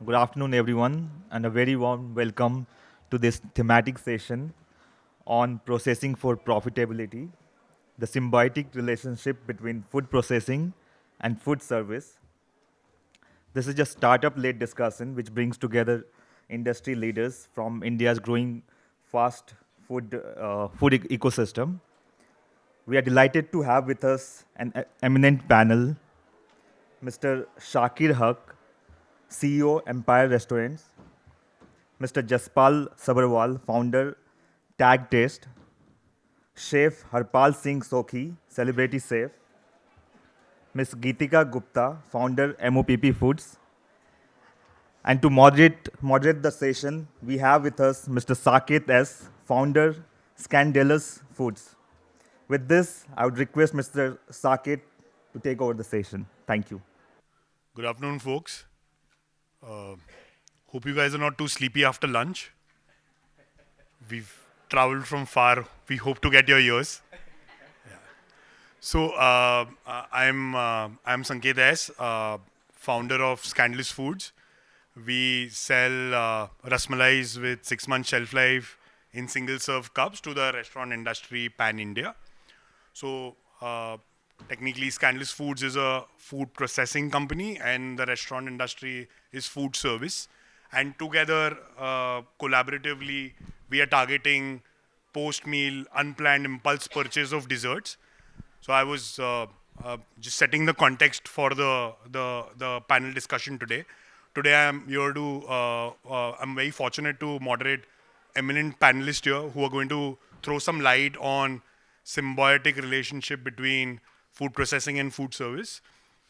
Good afternoon, everyone, and a very warm welcome to this thematic session on processing for profitability, the symbiotic relationship between food processing and food service. This is a startup led discussion which brings together industry leaders from India's growing fast food ecosystem. We are delighted to have with us an eminent panel, Mr. Shakir Haq, CEO, Empire Restaurants, Mr. Jaspal Sabharwal, founder, Tag Taste, Chef Harpal Singh Sokhi, celebrity chef, Ms. Geetika Gupta, founder, MOPP Foods, and to moderate the session, we have with us Mr. Saket S, founder, Scandalous Foods. With this, I would request Mr. Saket to take over the session. Thank you. Good afternoon, folks. Hope you guys are not too sleepy after lunch. We've traveled from far. We hope to get your ears. I'm Sanket S, founder of Scandalous Foods. We sell rasmalais with 6 month shelf life in single serve cups to the restaurant industry pan India. So technically, Scandalous Foods is a food processing company, and the restaurant industry is food service. And together, collaboratively, we are targeting post-meal, unplanned impulse purchase of desserts. So I was just setting the context for the panel discussion today. Today, I'm very fortunate to moderate eminent panelists here who are going to throw some light on symbiotic relationship between food processing and food service.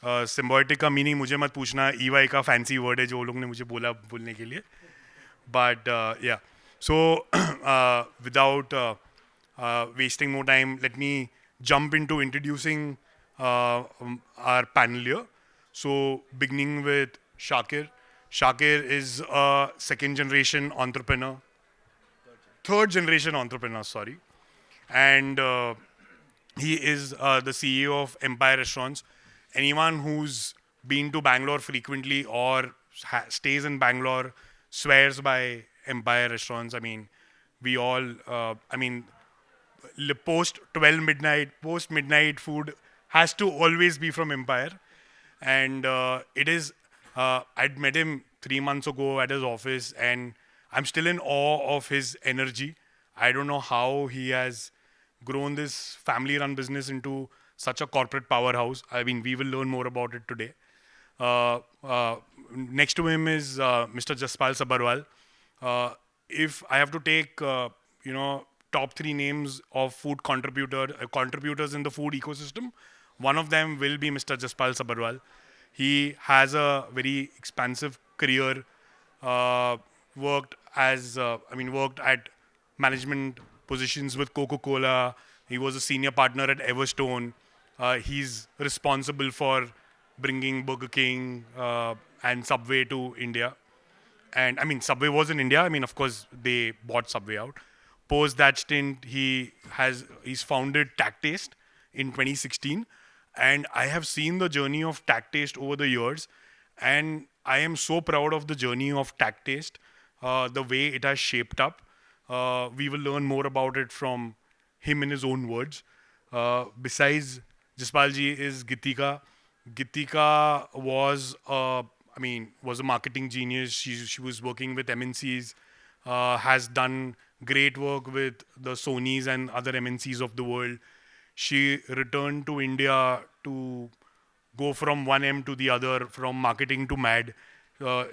Symbiotic का meaning मुझे मत पूछना, EY का fancy word है जो वो लोग ने मुझे बोला बोलने के लिए. But yeah, so without wasting more time, let me jump into introducing our panel here. So beginning with Shakir. Shakir is a second generation entrepreneur, third generation entrepreneur, sorry. And he is the CEO of Empire Restaurants. Anyone who's been to Bangalore frequently or stays in Bangalore swears by Empire Restaurants. I mean, we all, post midnight food has to always be from Empire. And it is, I'd met him 3 months ago at his office, and I'm still in awe of his energy. I don't know how he has grown this family run business into such a corporate powerhouse. I mean, we will learn more about it today. Uh, uh, Next to him is Mr. Jaspal Sabharwal. If I have to take, top three names of contributors in the food ecosystem, one of them will be Mr. Jaspal Sabharwal. He has a very expansive career. Worked at management positions with Coca-Cola. He was a senior partner at Everstone. He's responsible for bringing Burger King and Subway to India. And I mean, Subway was in India. I mean, of course, they bought Subway out. Post that stint, he's founded Tag Taste in 2016, and I have seen the journey of Tag Taste over the years, and I am so proud of the journey of Tag Taste, the way it has shaped up. We will learn more about it from him in his own words. Besides Jaspalji is Gitika. Gitika was a marketing genius. She was working with MNCs, has done great work with the Sonys and other MNCs of the world. She returned to India to go from one M to the other, from marketing to MAD.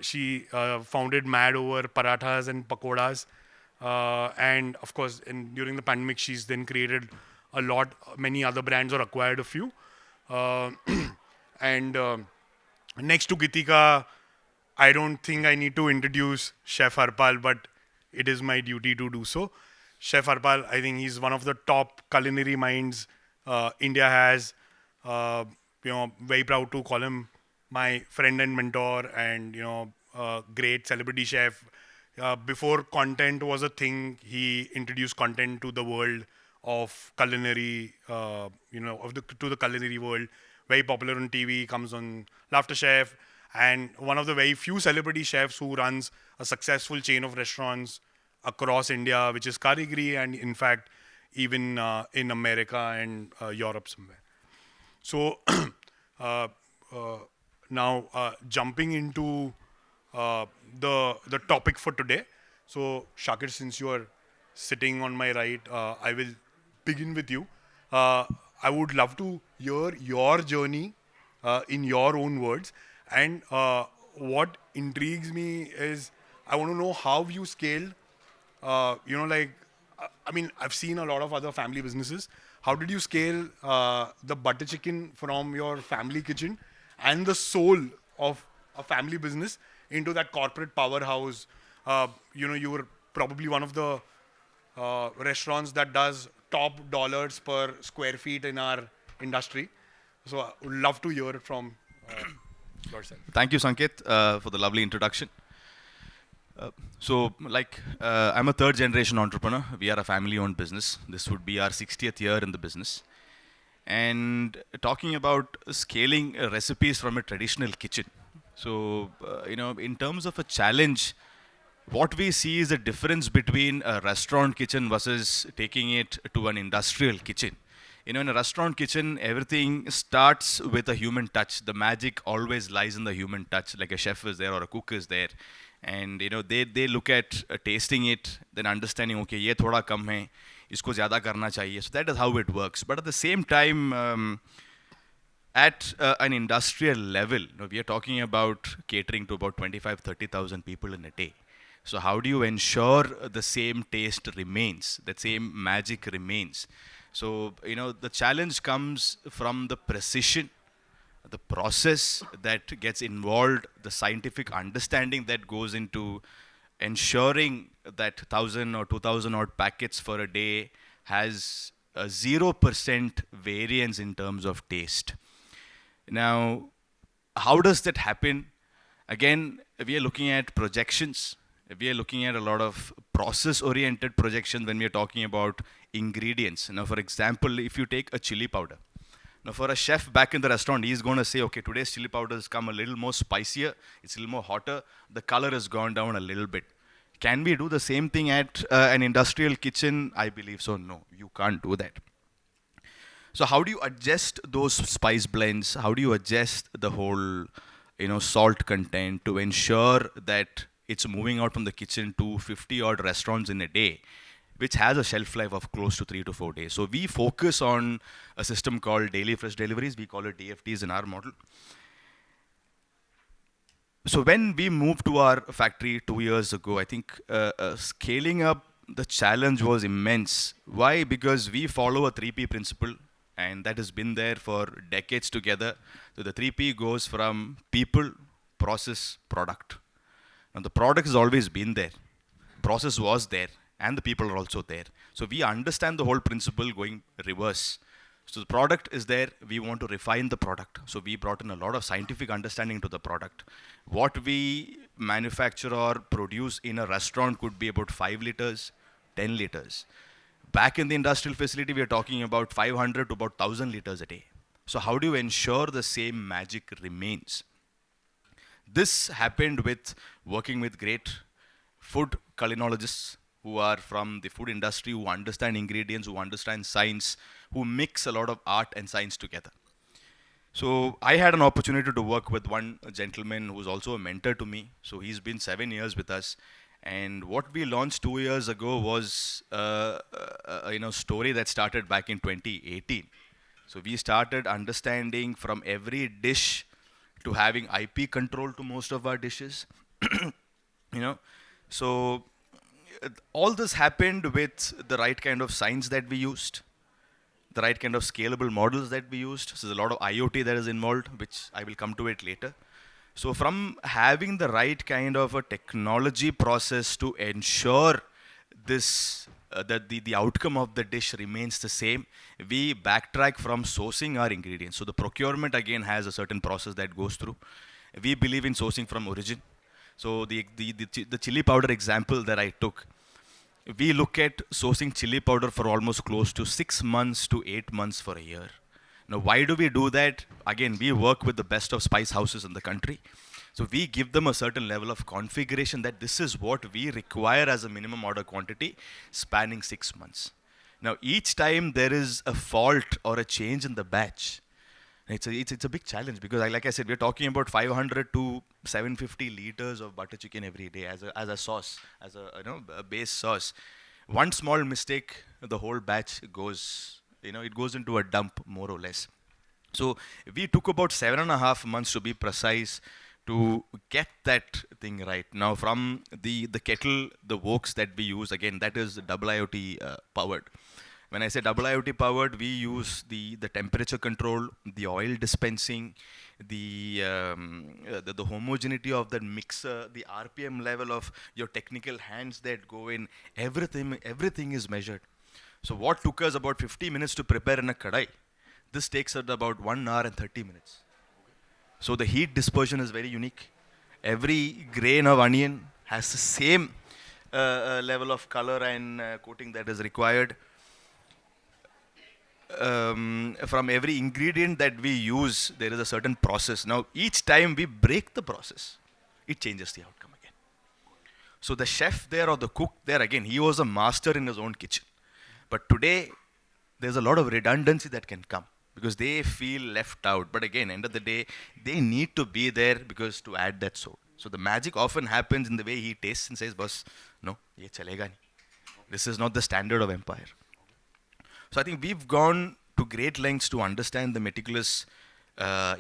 She founded MAD over parathas and pakoras. And of course, during the pandemic, she's then created many other brands or acquired a few. Uh, and Next to Gitika, I don't think I need to introduce Chef Harpal, but it is my duty to do so. Chef Harpal, I think he's one of the top culinary minds India has. Very proud to call him my friend and mentor, and great celebrity chef. Before content was a thing, he introduced content to the world of culinary, to the culinary world. Very popular on TV, comes on Laughter Chef. and one of the very few celebrity chefs who runs a successful chain of restaurants across India, which is Karigri, and in fact, even in America and Europe somewhere. So uh, uh, now jumping into the topic for today. So Shakir, since you are sitting on my right, I will begin with you. Uh, I would love to hear your journey in your own words, and what intrigues me is I want to know how you scaled like, I mean, I've seen a lot of other family businesses. How did you scale the butter chicken from your family kitchen and the soul of a family business into that corporate powerhouse? You were probably one of the restaurants that does top dollars per square feet in our industry. So I would love to hear it from yourself. Thank you, Sanket, for the lovely introduction. I'm a third generation entrepreneur. We are a family owned business. This would be our 60th year in the business. And talking about scaling recipes from a traditional kitchen. So, in terms of a challenge, what we see is the difference between a restaurant kitchen versus taking it to an industrial kitchen. In a restaurant kitchen, everything starts with a human touch. The magic always lies in the human touch, like a chef is there or a cook is there. And they look at tasting it, then understanding, okay, ye thoda kam hai, isko zyada karna chahiye. So that is how it works. But at the same time, at an industrial level, we are talking about catering to about 25, 30,000 people in a day. So how do you ensure the same taste remains, that same magic remains? So, the challenge comes from the precision, the process that gets involved, the scientific understanding that goes into ensuring that 1,000 or 2,000 odd packets for a day has a 0% variance in terms of taste. Now, how does that happen? Again, we are looking at projections. We are looking at a lot of process-oriented projections when we are talking about ingredients. Now, for example, if you take a chili powder. Now, for a chef back in the restaurant, he's going to say, okay, today's chili powder has come a little more spicier, it's a little more hotter, the color has gone down a little bit. Can we do the same thing at an industrial kitchen? I believe so. No, you can't do that. So how do you adjust those spice blends? How do you adjust the whole, salt content to ensure that it's moving out from the kitchen to 50 odd restaurants in a day, which has a shelf life of close to 3 to 4 days. So we focus on a system called daily fresh deliveries. We call it DFDs in our model. So when we moved to our factory 2 years ago, I think scaling up the challenge was immense. Why? Because we follow a 3P principle, and that has been there for decades together. So the 3P goes from people, process, product. And the product has always been there. Process was there, and the people are also there. So we understand the whole principle going reverse. So the product is there, we want to refine the product. So we brought in a lot of scientific understanding to the product. What we manufacture or produce in a restaurant could be about 5 liters, 10 liters. Back in the industrial facility, we are talking about 500 to about 1,000 liters a day. So how do you ensure the same magic remains? This happened with working with great food culinologists who are from the food industry, who understand ingredients, who understand science, who mix a lot of art and science together. So I had an opportunity to work with one gentleman who's also a mentor to me. So he's been 7 years with us. And what we launched 2 years ago was a story that started back in 2018. So we started understanding from every dish to having IP control to most of our dishes. So all this happened with the right kind of science that we used, the right kind of scalable models that we used. So there's a lot of IoT that is involved, which I will come to it later. So from having the right kind of a technology process to ensure this that the outcome of the dish remains the same, we backtrack from sourcing our ingredients. So the procurement again has a certain process that goes through. We believe in sourcing from origin. So the chili powder example that I took, we look at sourcing chili powder for almost close to 6 months to 8 months for a year. Now, why do we do that? Again, we work with the best of spice houses in the country. So we give them a certain level of configuration that this is what we require as a minimum order quantity spanning 6 months. Now, each time there is a fault or a change in the batch, it's a big challenge because, like I said, we're talking about 500 to 750 liters of butter chicken every day as a sauce, as a a base sauce. One small mistake, the whole batch goes, it goes into a dump more or less. So we took about 7.5 months to be precise to get that thing right. Now from the kettle, the wokes that we use, again, that is double IoT powered. When I say double IoT powered, we use the temperature control, the oil dispensing, the homogeneity of the mixer, the RPM level of your technical hands that go in, everything is measured. So what took us about 50 minutes to prepare in a kadai, this takes us about 1 hour and 30 minutes. So the heat dispersion is very unique. Every grain of onion has the same level of color and coating that is required. From every ingredient that we use, there is a certain process. Now, each time we break the process, it changes the outcome again. So the chef there or the cook there, again, he was a master in his own kitchen. But today, there's a lot of redundancy that can come because they feel left out. But again, end of the day, they need to be there because to add that soul. So the magic often happens in the way he tastes and says, "Boss, no, ye chalega nahi. This is not the standard of empire." So I think we've gone to great lengths to understand the meticulous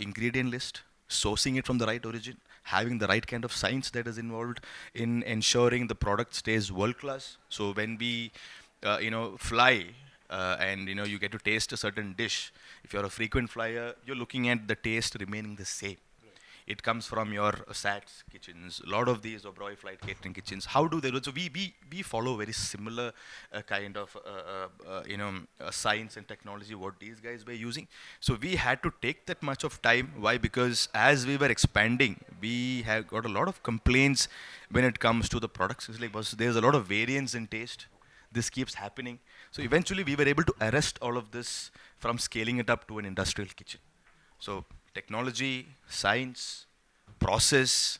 ingredient list, sourcing it from the right origin, having the right kind of science that is involved in ensuring the product stays world class. So when we, fly and you get to taste a certain dish, if you're a frequent flyer, you're looking at the taste remaining the same. It comes from your SATs kitchens. A lot of these Oberoi flight catering kitchens. How do they do it? So we follow very similar kind of science and technology what these guys were using. So we had to take that much of time. Why? Because as we were expanding, we have got a lot of complaints when it comes to the products. It's like, boss, there's a lot of variance in taste. This keeps happening. So eventually we were able to arrest all of this from scaling it up to an industrial kitchen. So technology, science, process,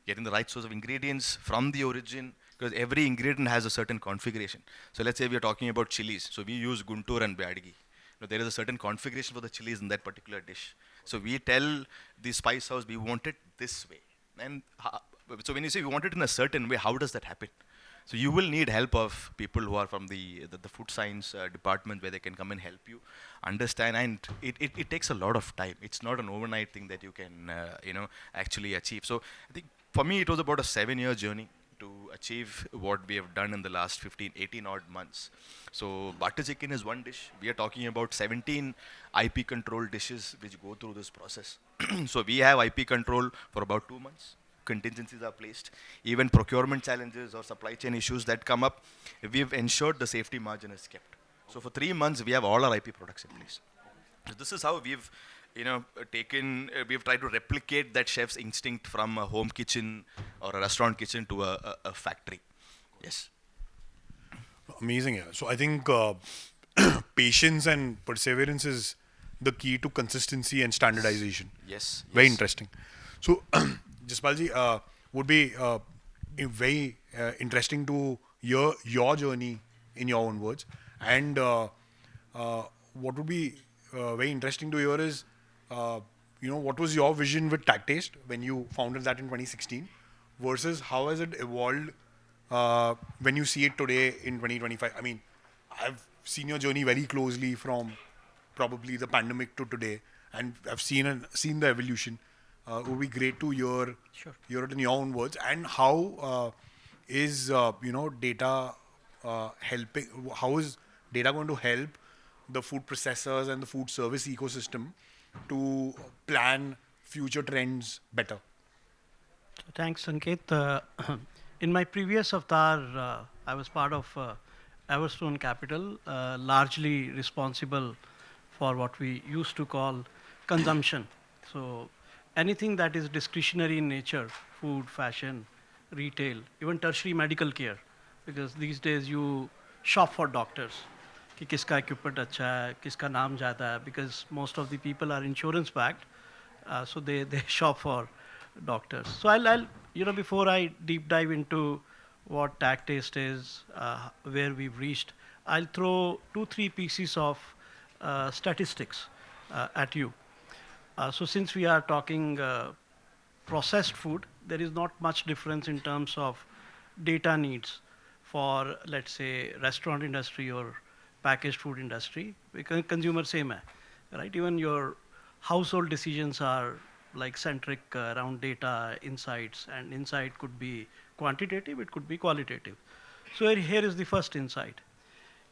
getting the right source of ingredients from the origin, because every ingredient has a certain configuration. So let's say we are talking about chilies. So we use Guntur and Badgi. There is a certain configuration for the chilies in that particular dish. So we tell the spice house we want it this way. And so when you say we want it in a certain way, how does that happen? So you will need help of people who are from the food science department where they can come and help you understand. And it takes a lot of time. It's not an overnight thing that you can actually achieve. So I think for me it was about a 7-year journey to achieve what we have done in the last 15, 18 odd months. So butter chicken is one dish. We are talking about 17 IP control dishes which go through this process. So we have IP control for about 2 months. Contingencies are placed. Even procurement challenges or supply chain issues that come up, we've ensured the safety margin is kept. So for 3 months, we have all our IP products in place. So this is how we've, we've tried to replicate that chef's instinct from a home kitchen or a restaurant kitchen to a factory. Yes. Amazing, yeah. So I think patience and perseverance is the key to consistency and standardization. Yes. Very yes. interesting. So, Jaspalji, would be very interesting to hear your journey in your own words. And what would be very interesting to hear is, what was your vision with Tag Taste when you founded that in 2016 versus how has it evolved when you see it today in 2025? I mean, I've seen your journey very closely from probably the pandemic to today, and I've seen the evolution. It would be great to hear it in your own words. And how is data helping? How is data going to help the food processors and the food service ecosystem to plan future trends better? Thanks, Sanket. In my previous avatar, I was part of Everstone Capital, largely responsible for what we used to call consumption. So anything that is discretionary in nature, food, fashion, retail, even tertiary medical care, because these days you shop for doctors. कि किसका equipment अच्छा है, किसका नाम ज़्यादा है, because most of the people are insurance backed, so they shop for doctors. So I'll before I deep dive into what tag taste is, where we've reached, I'll throw 2-3 pieces of statistics at you. So since we are talking processed food, there is not much difference in terms of data needs for, let's say, restaurant industry or packaged food industry. Because consumer same hai, right? Even your household decisions are like centric around data, insights, and insight could be quantitative, it could be qualitative. So here is the first insight.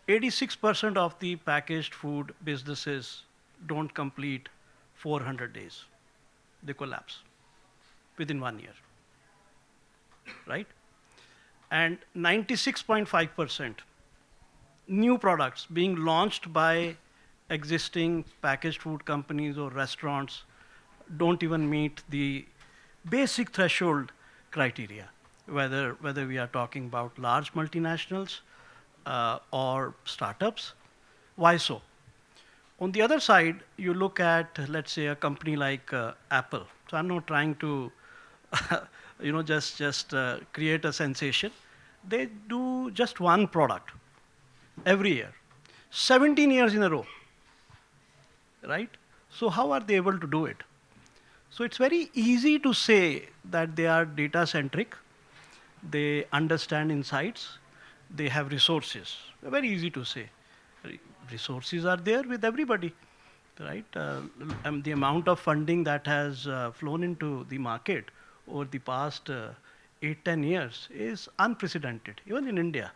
86% of the packaged food businesses don't complete 400 days. They collapse within 1 year, right? And 96.5% new products being launched by existing packaged food companies or restaurants don't even meet the basic threshold criteria, whether we are talking about large multinationals or startups. Why so? On the other side, you look at, let's say, a company like Apple. So I'm not trying to, just create a sensation. They do just one product every year, 17 years in a row, right? So how are they able to do it? So it's very easy to say that they are data centric, they understand insights, they have resources. Very easy to say. Resources are there with everybody, right? The amount of funding that has flown into the market over the past 8-10 years is unprecedented, even in India,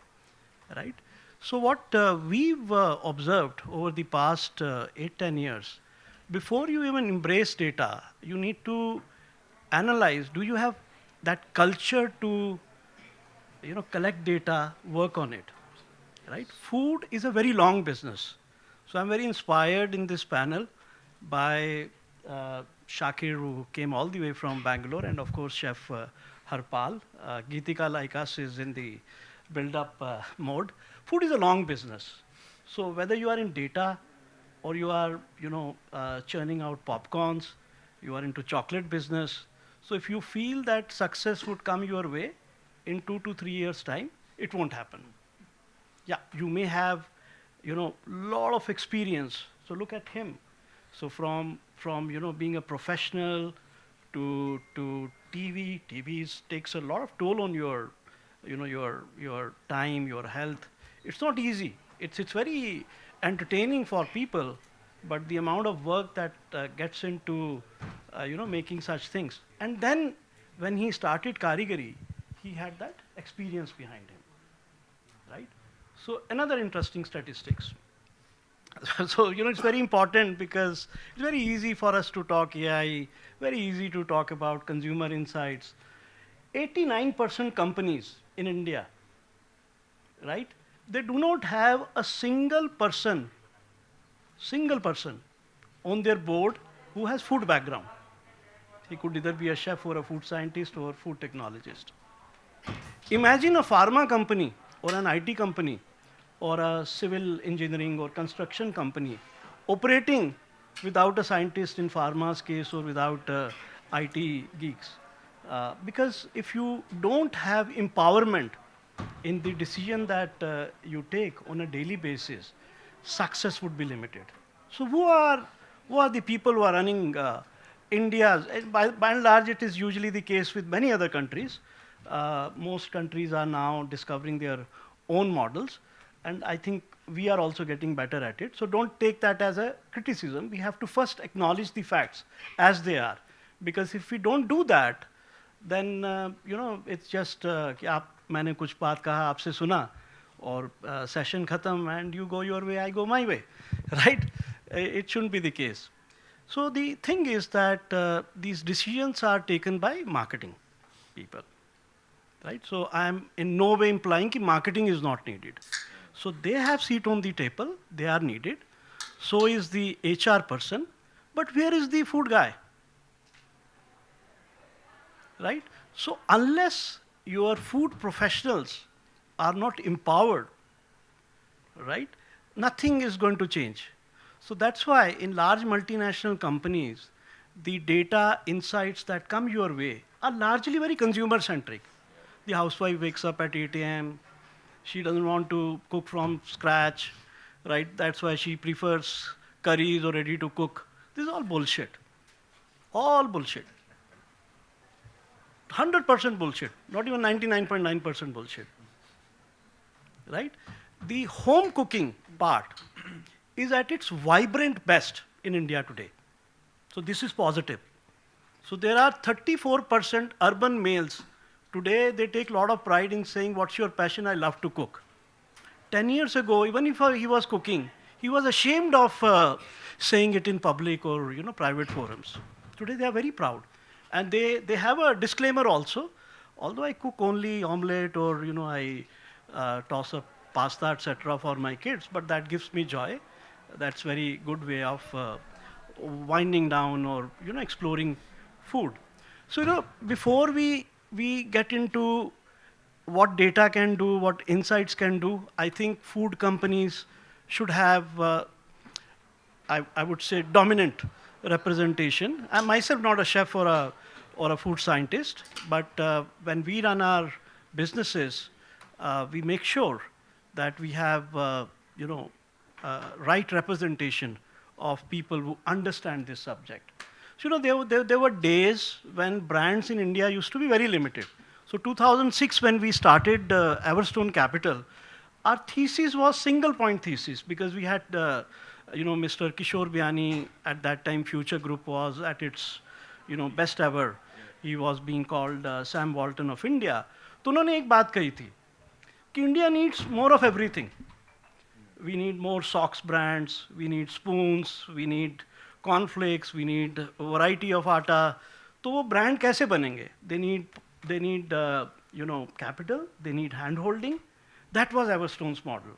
right? So what we've observed over the past 8-10 years, before you even embrace data, you need to analyze, do you have that culture to collect data, work on it, right? Food is a very long business. So I'm very inspired in this panel by Shakir, who came all the way from Bangalore, and of course, Chef Harpal. Geetika, like us, is in the build-up mode. Food is a long business. So whether you are in data or you are, churning out popcorns, you are into chocolate business. So if you feel that success would come your way in 2 to 3 years' time, it won't happen. Yeah, you may have, lot of experience. So look at him. So from being a professional to TV takes a lot of toll on your, your time, your health. It's not easy. It's very entertaining for people, but the amount of work that gets into, making such things. And then when he started Karigari, he had that experience behind him, right? So another interesting statistics. So it's very important because it's very easy for us to talk AI, very easy to talk about consumer insights. 89% companies in India, right? They do not have a single person on their board who has food background. He could either be a chef or a food scientist or food technologist. Imagine a pharma company or an IT company or a civil engineering or construction company operating without a scientist in pharma's case or without IT geeks. Because if you don't have empowerment in the decision that you take on a daily basis, success would be limited. So who are the people who are running India's? By and large, it is usually the case with many other countries. Most countries are now discovering their own models, and I think we are also getting better at it. So don't take that as a criticism. We have to first acknowledge the facts as they are, because if we don't do that, then it's just कि आप मैंने कुछ बात कहा आपसे सुना और session खत्म and you go your way, I go my way, right? It shouldn't be the case. So the thing is that these decisions are taken by marketing people, right? So I'm in no way implying that marketing is not needed. So they have seat on the table, they are needed. So is the HR person, but where is the food guy? Right? So unless your food professionals are not empowered, right, nothing is going to change. So that's why in large multinational companies, the data insights that come your way are largely very consumer centric. The housewife wakes up at 8 a.m. She doesn't want to cook from scratch, right? That's why she prefers curries or ready to cook. This is all bullshit. All bullshit. 100% bullshit. Not even 99.9% bullshit. Right? The home cooking part is at its vibrant best in India today. So this is positive. So there are 34% urban males. Today they take a lot of pride in saying, what's your passion? I love to cook. 10 years ago, even if he was cooking, he was ashamed of saying it in public or private forums. Today they are very proud. And they have a disclaimer also. Although I cook only omelette or I toss up pasta, etc. for my kids, but that gives me joy. That's very good way of winding down or exploring food. So before we get into what data can do, what insights can do, I think food companies should have, I would say, dominant representation. I'm myself not a chef or a food scientist, but when we run our businesses, we make sure that we have, right representation of people who understand this subject. So, there were days when brands in India used to be very limited. So 2006, when we started Everstone Capital, our thesis was single point thesis because we had, Mr. Kishore Biani at that time, Future Group was at its, best ever. He was being called Sam Walton of India. तो उन्होंने एक बात कही थी कि India needs more of everything. We need more socks brands, we need spoons, we need cornflakes, we need a variety of atta. तो वो brand कैसे बनेंगे? They need capital, they need hand-holding. That was Everstone's model.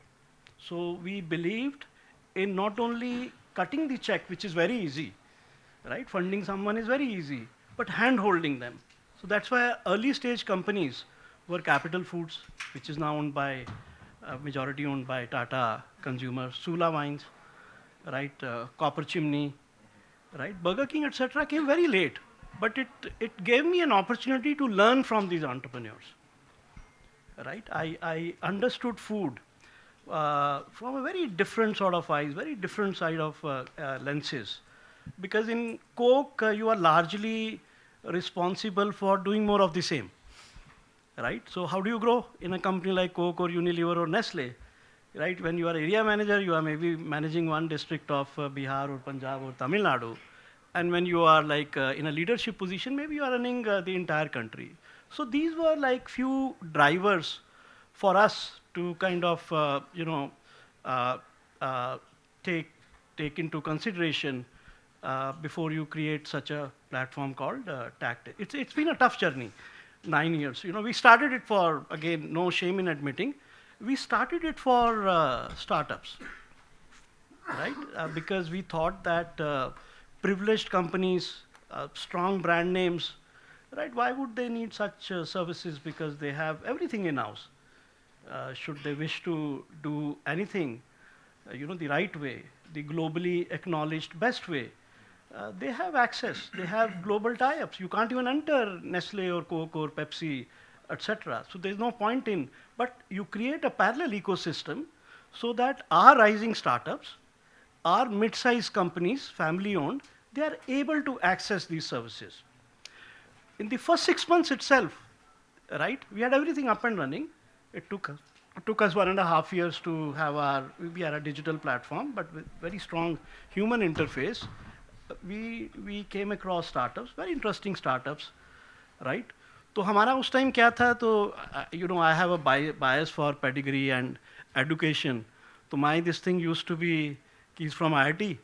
So we believed in not only cutting the check, which is very easy, right? Funding someone is very easy, but hand-holding them. So that's why early stage companies were Capital Foods, which is now owned by, majority owned by Tata Consumer, Sula Wines, right? Copper Chimney, right? Burger King, etc. came very late. But it gave me an opportunity to learn from these entrepreneurs, right? I understood food from a very different sort of eyes, very different side of lenses. Because in Coke, you are largely responsible for doing more of the same, right? So how do you grow in a company like Coke or Unilever or Nestle, right? When you are area manager, you are maybe managing one district of Bihar or Punjab or Tamil Nadu. And when you are like in a leadership position, maybe you are running the entire country. So these were like few drivers for us to kind of, take into consideration before you create such a platform called TACT. It's been a tough journey, 9 years. We started it for, again, no shame in admitting, we started it for startups, right? Because we thought that privileged companies, strong brand names, right? Why would they need such services? Because they have everything in-house. Should they wish to do anything, the right way, the globally acknowledged best way, they have access. They have global tie-ups. You can't even enter Nestle or Coke or Pepsi, etc. So there's no point in, but you create a parallel ecosystem so that our rising startups, our mid-sized companies, family-owned, they are able to access these services. In the first 6 months itself, right, we had everything up and running. It took us 1.5 years to have we are a digital platform, but with very strong human interface. We came across startups, very interesting startups, right? तो हमारा उस time क्या था तो I have a bias for pedigree and education. So this thing used to be, he's from IIT,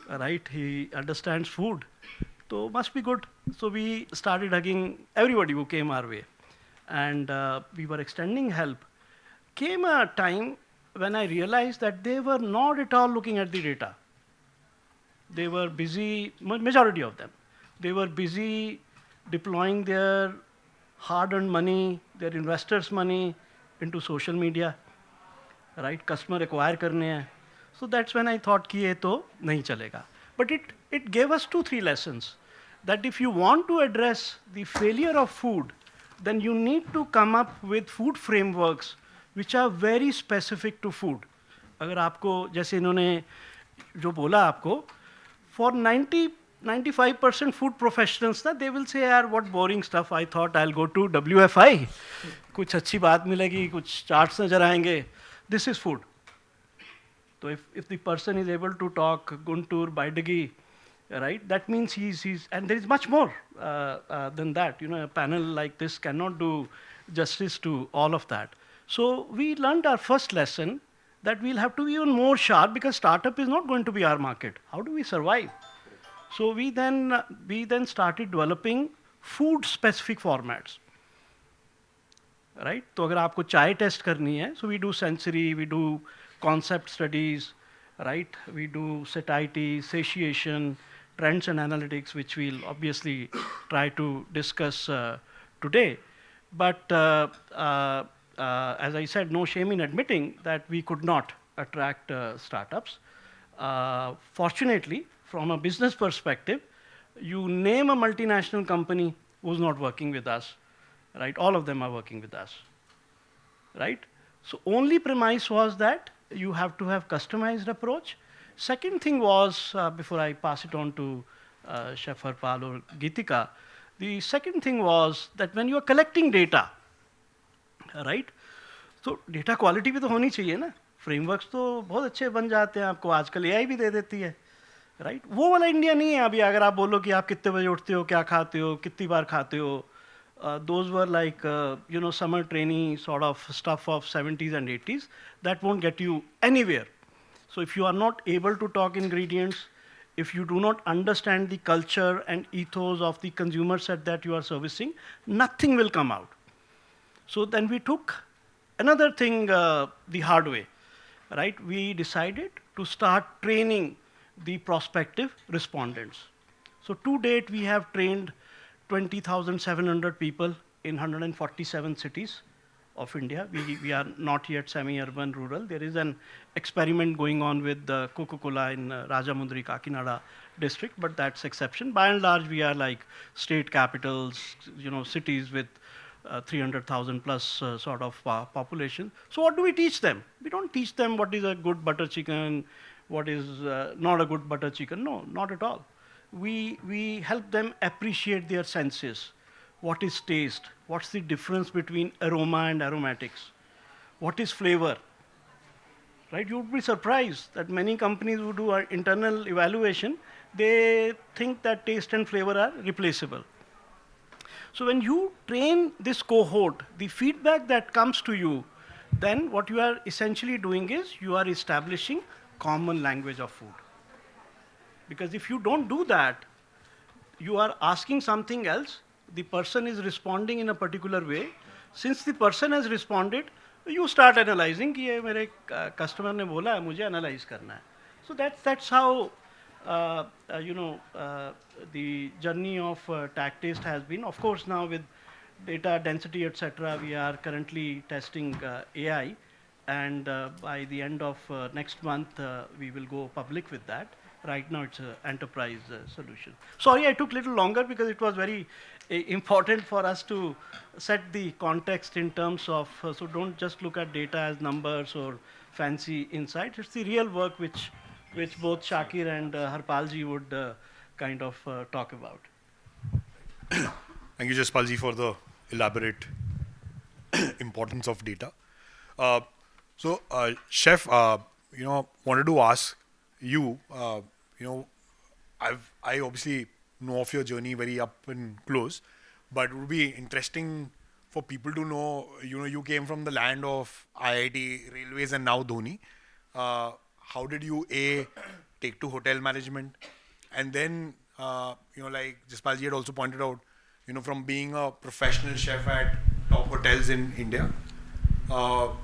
right? He understands food, so must be good. So we started hugging everybody who came our way, and we were extending help. Came a time when I realized that they were not at all looking at the data. They were busy, majority of them, they were busy deploying their hard-earned money, their investors' money into social media, right? Customer acquire करने हैं. So that's when I thought कि ये तो नहीं चलेगा. But it gave us 2, 3 lessons. That if you want to address the failure of food, then you need to come up with food frameworks which are very specific to food. अगर आपको जैसे इन्होंने जो बोला आपको, for 90-95% food professionals ना, they will say यार what boring stuff, I thought I'll go to WFI, कुछ अच्छी बात मिलेगी, कुछ charts नजर आएंगे. This is food. So if the person is able to talk Guntur, Baidagi, right, that means he's and there is much more than that. You know, a panel like this cannot do justice to all of that. So we learned our first lesson that we'll have to be even more sharp because startup is not going to be our market. How do we survive? So we then started developing food specific formats. Right? तो अगर आपको चाय test करनी है, so we do sensory, we do concept studies, right? We do satiety, satiation, trends and analytics, which we'll obviously try to discuss today. But as I said, no shame in admitting that we could not attract startups. Fortunately, from a business perspective, you name a multinational company who's not working with us, right? All of them are working with us, right? So only premise was that you have to have customized approach. Second thing was, before I pass it on to Chef Harpal or Geetika, the second thing was that when you are collecting data, right? So data quality भी तो होनी चाहिए ना. Frameworks तो बहुत अच्छे बन जाते हैं, आपको आजकल AI भी दे देती है, right? वो वाला इंडिया नहीं है अभी. अगर आप बोलो कि आप कितने बजे उठते हो, क्या खाते हो, कितनी बार खाते हो, those were like, summer trainee sort of stuff of 70s and 80s. That won't get you anywhere. So if you are not able to talk ingredients, if you do not understand the culture and ethos of the consumer set that you are servicing, nothing will come out. So then we took another thing the hard way, right? We decided to start training the prospective respondents. So to date, we have trained 20,700 people in 147 cities of India. We are not yet semi-urban, rural. There is an experiment going on with Coca-Cola in Rajamundry, Kakinada district, but that's exception. By and large, we are like state capitals, cities with 300,000 plus sort of population. So what do we teach them? We don't teach them what is a good butter chicken, what is not a good butter chicken. No, not at all. We help them appreciate their senses. What is taste? What's the difference between aroma and aromatics? What is flavor? Right? You would be surprised that many companies who do our internal evaluation, they think that taste and flavor are replaceable. So when you train this cohort, the feedback that comes to you, then what you are essentially doing is you are establishing common language of food. Because if you don't do that, you are asking something else, the person is responding in a particular way. Since the person has responded, you start analyzing कि ये मेरे customer ने बोला है, मुझे analyze करना है. So that's how the journey of Tag Taste has been. Of course, now with data density, etc., we are currently testing AI, and by the end of next month, we will go public with that. Right now, it's an enterprise solution. Sorry, I took a little longer because it was very important for us to set the context in terms of, so don't just look at data as numbers or fancy insights. It's the real work which both Shakir and Harpalji would kind of talk about. Thank you, Jaspalji, for the elaborate importance of data. So, Chef, wanted to ask you, I obviously know of your journey very up and close, but it would be interesting for people to know, you came from the land of IIT, Railways, and now Dhoni. How did you take to hotel management? And then, like Jaspalji had also pointed out, from being a professional chef at top hotels in India, how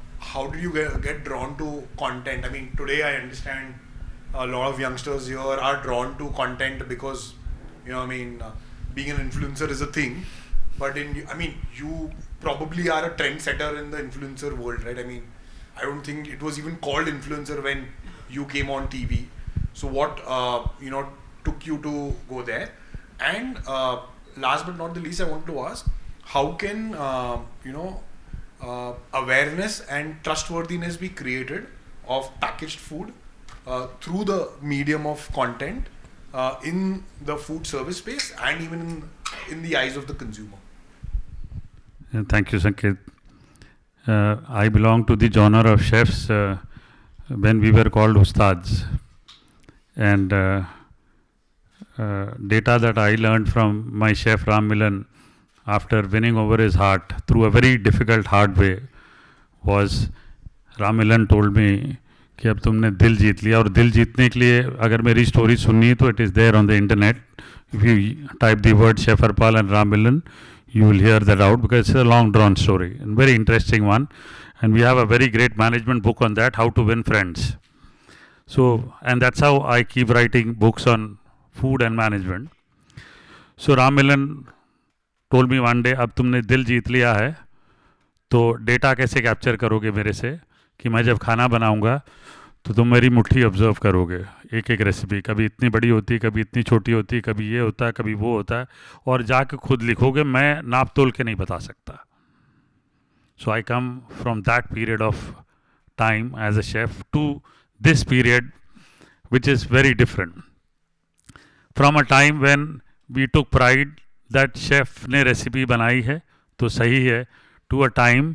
did you get drawn to content? I mean, today I understand a lot of youngsters here are drawn to content because, being an influencer is a thing. But you probably are a trendsetter in the influencer world, right? I don't think it was even called influencer when you came on TV. So what took you to go there? And last but not the least, I want to ask, how can awareness and trustworthiness be created of packaged food through the medium of content in the food service space and even in the eyes of the consumer? Thank you, Sanket. I belong to the genre of chefs when we were called ustads. And data that I learned from my chef Ram Milan after winning over his heart through a very difficult, hard way was Ram Milan told me कि अब तुमने दिल जीत लिया और दिल जीतने के लिए अगर मेरी स्टोरी सुननी है तो it is there on the internet. If you type the word Chef Harpal and Ram Milan, you will hear that out because it's a long drawn story and very interesting one. And we have a very great management book on that, how to win friends. So, and that's how I keep writing books on food and management. So Ram Milan told me one day, अब तुमने दिल जीत लिया है तो data कैसे capture करोगे मेरे से कि मैं जब खाना बनाऊंगा तो तुम मेरी मुट्ठी ऑब्जर्व करोगे, एक एक रेसिपी कभी इतनी बड़ी होती है, कभी इतनी छोटी होती है, कभी ये होता है, कभी वो होता है, और जाके खुद लिखोगे, मैं नाप तोल के नहीं बता सकता. So I come from that period of time as a chef to this period which is very different. From a time when we took pride that chef ने रेसिपी बनाई है तो सही है, टू अ टाइम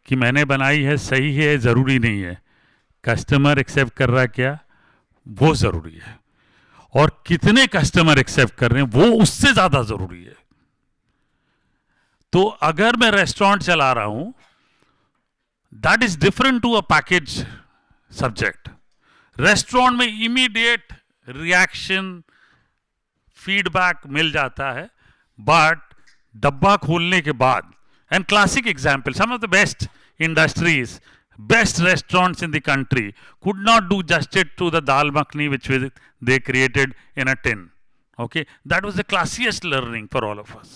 कि मैंने बनाई है सही है ज़रूरी नहीं है, कस्टमर एक्सेप्ट कर रहा है क्या वो ज़रूरी है, और कितने कस्टमर एक्सेप्ट कर रहे हैं वो उससे ज़्यादा ज़रूरी है. तो अगर मैं रेस्टोरेंट चला रहा हूं that is different to a package subject. Restaurant में इमीडिएट रिएक्शन फीडबैक मिल जाता है, बट डब्बा खोलने के बाद, and classic example, some of the best industries, best restaurants in the country could not do justice to the dal makhni which they created in a tin. Okay, that was the classiest learning for all of us,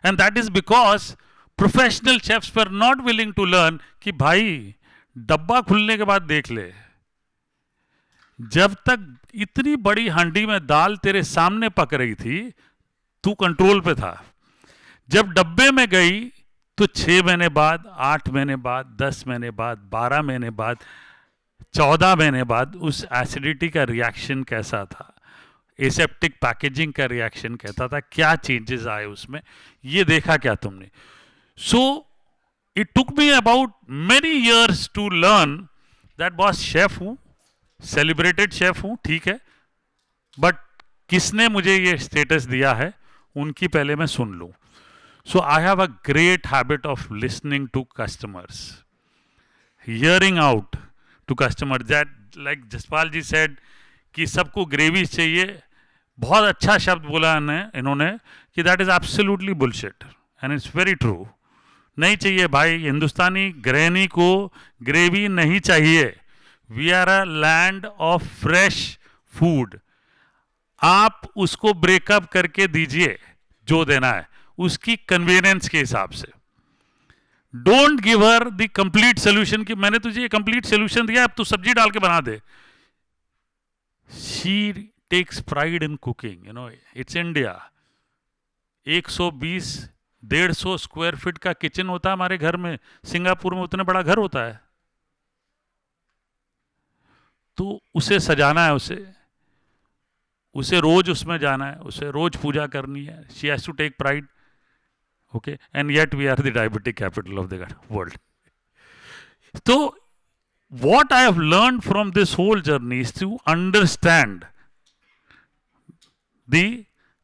and that is because professional chefs were not willing to learn कि भाई डब्बा खुलने के बाद देख ले, जब तक इतनी बड़ी हांडी में दाल तेरे सामने पक रही थी तू कंट्रोल पे था, जब डब्बे में गई तो 6 महीने बाद, 8 महीने बाद, 10 महीने बाद, 12 महीने बाद, 14 महीने बाद उस एसिडिटी का रिएक्शन कैसा था, एसेप्टिक पैकेजिंग का रिएक्शन कहता था, क्या चेंजेस आए उसमें, ये देखा क्या तुमने. So it took me about many years to learn that boss chef हूं, सेलिब्रेटेड शेफ हूं, ठीक है, बट किसने मुझे ये स्टेटस दिया है उनकी पहले मैं सुन लूं. So I have a great habit of listening to customers, hearing out to customers. That, like Jaspal ji said, कि सबको ग्रेवी चाहिए, बहुत अच्छा शब्द बोला इन्होंने कि that is absolutely bullshit and it's very true. नहीं चाहिए भाई, हिंदुस्तानी गृहिणी को ग्रेवी नहीं चाहिए. We are a land of fresh food. आप उसको ब्रेकअप करके दीजिए जो देना है उसकी कन्वीनियंस के हिसाब से. Don't give her the complete solution कि मैंने तुझे कंप्लीट सोल्यूशन दिया, अब तू सब्जी डाल के बना दे. She takes pride in cooking, you know, it's India. 120-150 square feet का किचन होता है हमारे घर में, सिंगापुर में उतना बड़ा घर होता है. तो उसे सजाना है, उसे रोज उसमें जाना है, उसे रोज पूजा करनी है. She has to take pride. Okay, and yet we are the diabetic capital of the world. So what I have learned from this whole journey is to understand the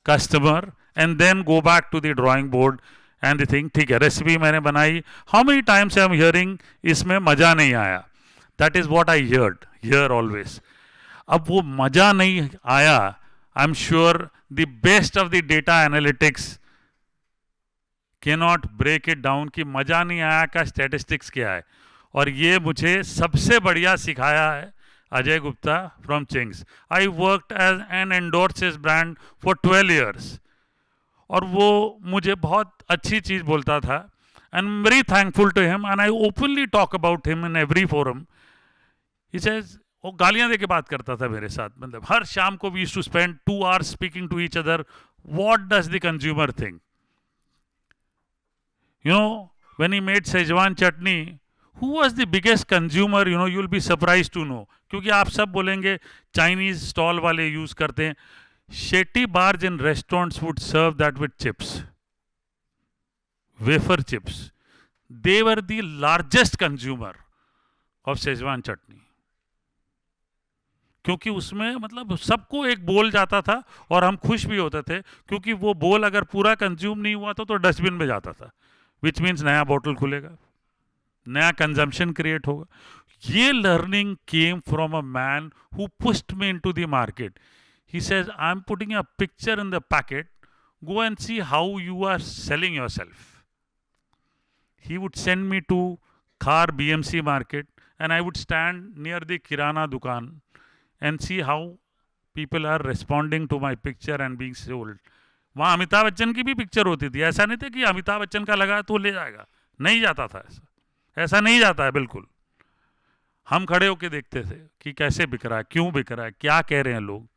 customer and then go back to the drawing board and the thing, ठीक है, recipe मैंने बनाई, how many times I am hearing इसमें मजा नहीं आया. That is what I hear always. अब वो मजा नहीं आया, I'm sure the best of the data analytics cannot break it down कि मजा नहीं आया का स्टैटिस्टिक्स क्या है. और ये मुझे सबसे बढ़िया सिखाया है Ajay Gupta from Ching's. I worked as an endorses brand for 12 years और वो मुझे बहुत अच्छी चीज़ बोलता था. And very thankful to him and I openly talk about him in every forum. He says वो गालियां दे के बात करता था मेरे साथ, मतलब हर शाम को we used to spend 2 hours speaking to each other. What does the consumer think? You know, when he made Szechuan chutney, who was the biggest consumer? You know, you'll be surprised to know. क्योंकि आप सब बोलेंगे Chinese stall वाले use करते हैं. Shetty bars in restaurants would serve that with chips, wafer chips. They were the largest consumer of Szechuan chutney. क्योंकि उसमें मतलब सबको एक बोल जाता था और हम खुश भी होते थे, क्योंकि वो बोल अगर पूरा कंज्यूम नहीं हुआ तो डस्टबिन में जाता था, विच मीन्स नया बॉटल खुलेगा, नया कंजम्पशन क्रिएट होगा. ये learning came from a man who pushed me into the market. He says I am putting a picture in the packet, go and see how you are selling yourself. He would send me to Khar BMC market and I would stand near the Kirana Dukan and see how people are responding to my picture and being sold. वहाँ अमिताभ बच्चन की भी picture होती थी. ऐसा नहीं था कि अमिताभ बच्चन का लगा तो ले जाएगा, नहीं जाता था ऐसा नहीं जाता है बिल्कुल. हम खड़े होके देखते थे कि कैसे बिक रहा है, क्यों बिक रहा है, क्या कह रहे हैं लोग.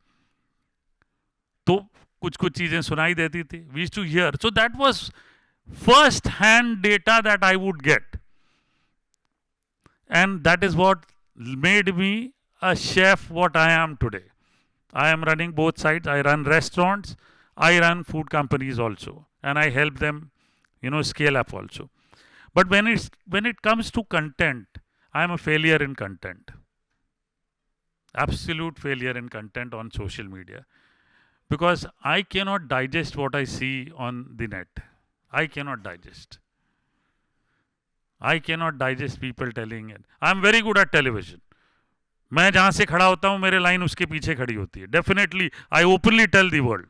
तो कुछ कुछ चीजें सुनाई देती थी. We used to hear. So that was first hand data that I would get, and that is what made me a chef what I am today. I am running both sides. I run restaurants, I run food companies also, and I help them, you know, scale up also. But when it comes to content, I am a failure in content. Absolute failure in content on social media, because I cannot digest what I see on the net. I cannot digest. I cannot digest people telling it. I am very good at television. मैं जहां से खड़ा होता हूं मेरे line उसके पीछे खड़ी होती है. Definitely I openly tell the world,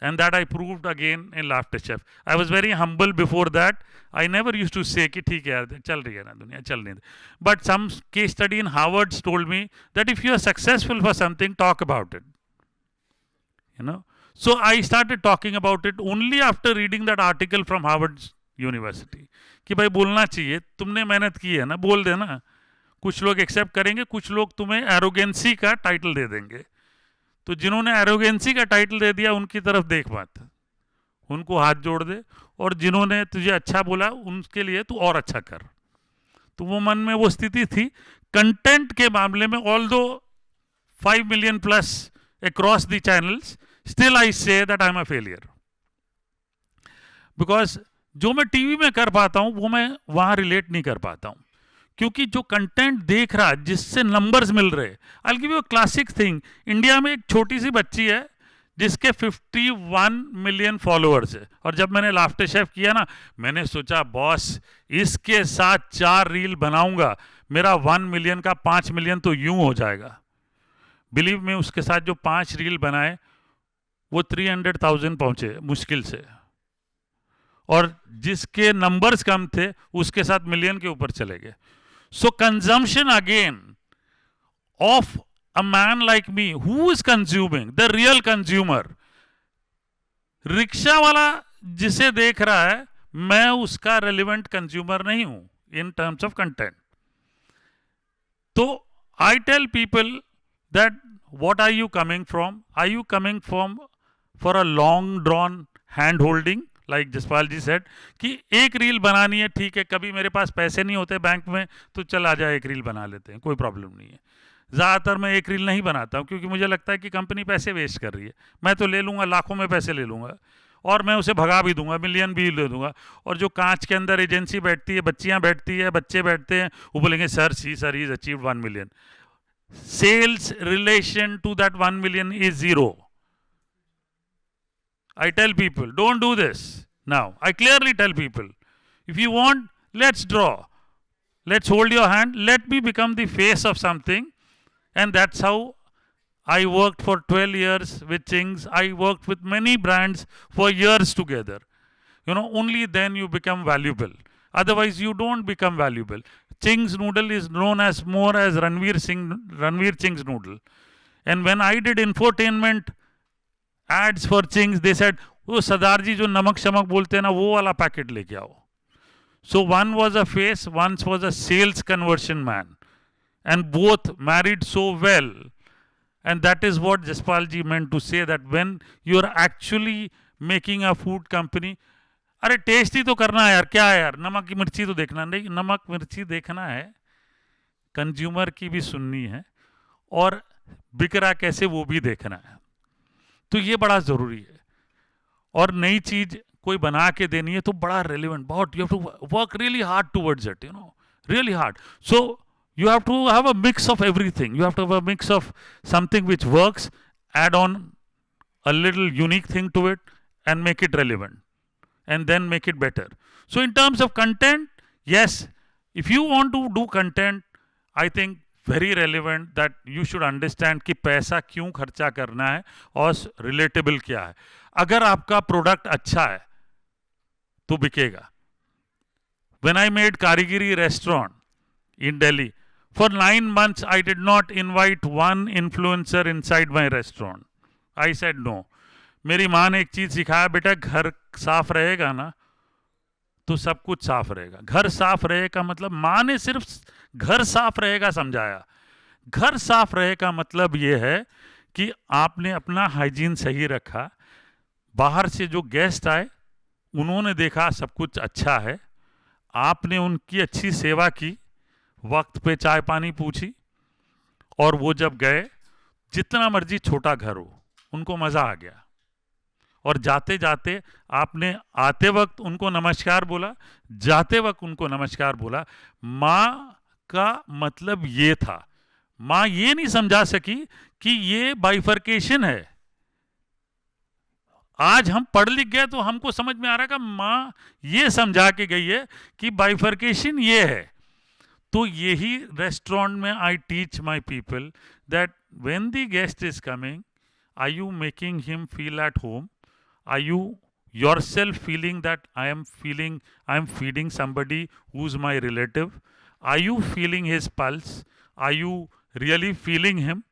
and that I proved again in Laughter Chef. I was very humble before that. I never used to say कि ठीक है यार चल रही है ना दुनिया, चल नहीं. But some case study in Harvard told me that if you are successful for something, talk about it. You know, so I started talking about it only after reading that article from Harvard University कि भाई बोलना चाहिए, तुमने मेहनत की है ना, बोल देना. कुछ लोग एक्सेप्ट करेंगे, कुछ लोग तुम्हें एरोगेंसी का टाइटल दे देंगे. तो जिन्होंने एरोगेंसी का टाइटल दे दिया उनकी तरफ देख मत, उनको हाथ जोड़ दे. और जिन्होंने तुझे अच्छा बोला उनके लिए तू और अच्छा कर. तो वो मन में वो स्थिति थी. कंटेंट के मामले में ऑल दो 5 million plus across the channels, still I say that I'm a failure. Because जो मैं टीवी में कर पाता हूं वो मैं वहां रिलेट नहीं कर पाता हूं, क्योंकि जो कंटेंट देख रहा है जिससे नंबर्स मिल रहे. I give you a classic thing. India में एक छोटी सी बच्ची है जिसके 51 million फॉलोअर्स है. और जब मैंने लाफ्टर शेफ किया ना, मैंने सोचा बॉस इसके साथ 4 रील बनाऊंगा, मेरा 1 million का 5 million तो यूं हो जाएगा. बिलीव में उसके साथ जो 5 रील बनाए वो 300,000 पहुंचे मुश्किल से. और जिसके नंबर्स कम थे उसके साथ मिलियन के ऊपर चले गए. So consumption again of a man like me who is consuming, the real consumer. Rickshaw वाला जिसे देख रहा है मैं उसका रेलिवेंट कंज्यूमर नहीं हूं इन टर्म्स ऑफ कंटेंट. तो I tell people that what are you coming from? Are you coming from for a long drawn hand holding, like Jaspal ji said कि एक रील बनानी है, ठीक है, कभी मेरे पास पैसे नहीं होते बैंक में तो चल आ जाए एक रील बना लेते हैं, कोई प्रॉब्लम नहीं है. ज़्यादातर मैं एक रील नहीं बनाता हूँ क्योंकि मुझे लगता है कि कंपनी पैसे वेस्ट कर रही है. मैं तो ले लूँगा, लाखों में पैसे ले लूँगा और मैं उसे भगा भी दूंगा, मिलियन भी ले दूंगा. और जो कांच के अंदर एजेंसी बैठती है, बच्चियाँ बैठती है, बच्चे बैठते हैं, वो बोलेंगे sir he is achieved 1 million. Sales relation to that 1 million is 0. I tell people, don't do this. Now, I clearly tell people, if you want, let's draw. Let's hold your hand. Let me become the face of something. And that's how I worked for 12 years with Ching's. I worked with many brands for years together. You know, only then you become valuable. Otherwise, you don't become valuable. Ching's noodle is known as more as Ranveer Ching's noodle. And when I did infotainment ads for Ching's, they said, वो सरदार जी जो नमक शमक बोलते हैं ना वो वाला packet लेके आओ. So one was a face, one was a sales conversion man. and both married so well. And that is what Jaspal ji meant to say, that when you are actually making a food company, अरे test ही तो करना है यार, क्या है यार, नमक की मिर्ची तो देखना नहीं, नमक मिर्ची देखना है, कंज्यूमर की भी सुननी है, और बिक रहा कैसे वो भी देखना है. तो ये बड़ा ज़रूरी है. और नई चीज़ कोई बना के देनी है तो बड़ा रेलिवेंट, बहुत, you have to work really hard towards it, you know, really hard. So you have to have a mix of everything. You have to have a mix of something which works, add on a little unique thing to it, and make it relevant, and then make it better. So in terms of content, yes, if you want to do content, I think very relevant that you should understand कि पैसा क्यों खर्चा करना है और relatable क्या है. अगर आपका प्रोडक्ट अच्छा है तो बिकेगा. When I made Karigiri restaurant in Delhi, for 9 months I did not invite one influencer inside my restaurant. I said no. मेरी माँ ने एक चीज़ सिखाया, बेटा घर साफ रहेगा ना तो सब कुछ साफ रहेगा. घर साफ रहेगा मतलब, माँ ने सिर्फ घर साफ रहेगा समझाया. घर साफ रहेगा मतलब ये है कि आपने अपना हाइजीन सही रखा, बाहर से जो गेस्ट आए उन्होंने देखा सब कुछ अच्छा है, आपने उनकी अच्छी सेवा की, वक्त पे चाय पानी पूछी, और वो जब गए, जितना मर्जी छोटा घर हो, उनको मज़ा आ गया. और जाते जाते आपने आते वक्त उनको नमस्कार बोला, जाते वक्त उनको नमस्कार बोला. माँ का मतलब ये था. माँ ये नहीं समझा सकी कि ये बाइफर्केशन है. आज हम पढ़ लिख गए तो हमको समझ में आ रहा है कि माँ ये समझा के गई है कि बाइफर्केशन ये है. तो यही रेस्टोरेंट में I teach my people that when the guest is coming, are you making him feel at home? Are you yourself feeling that I am feeding somebody who's my relative? Are you feeling his pulse? Are you really feeling him?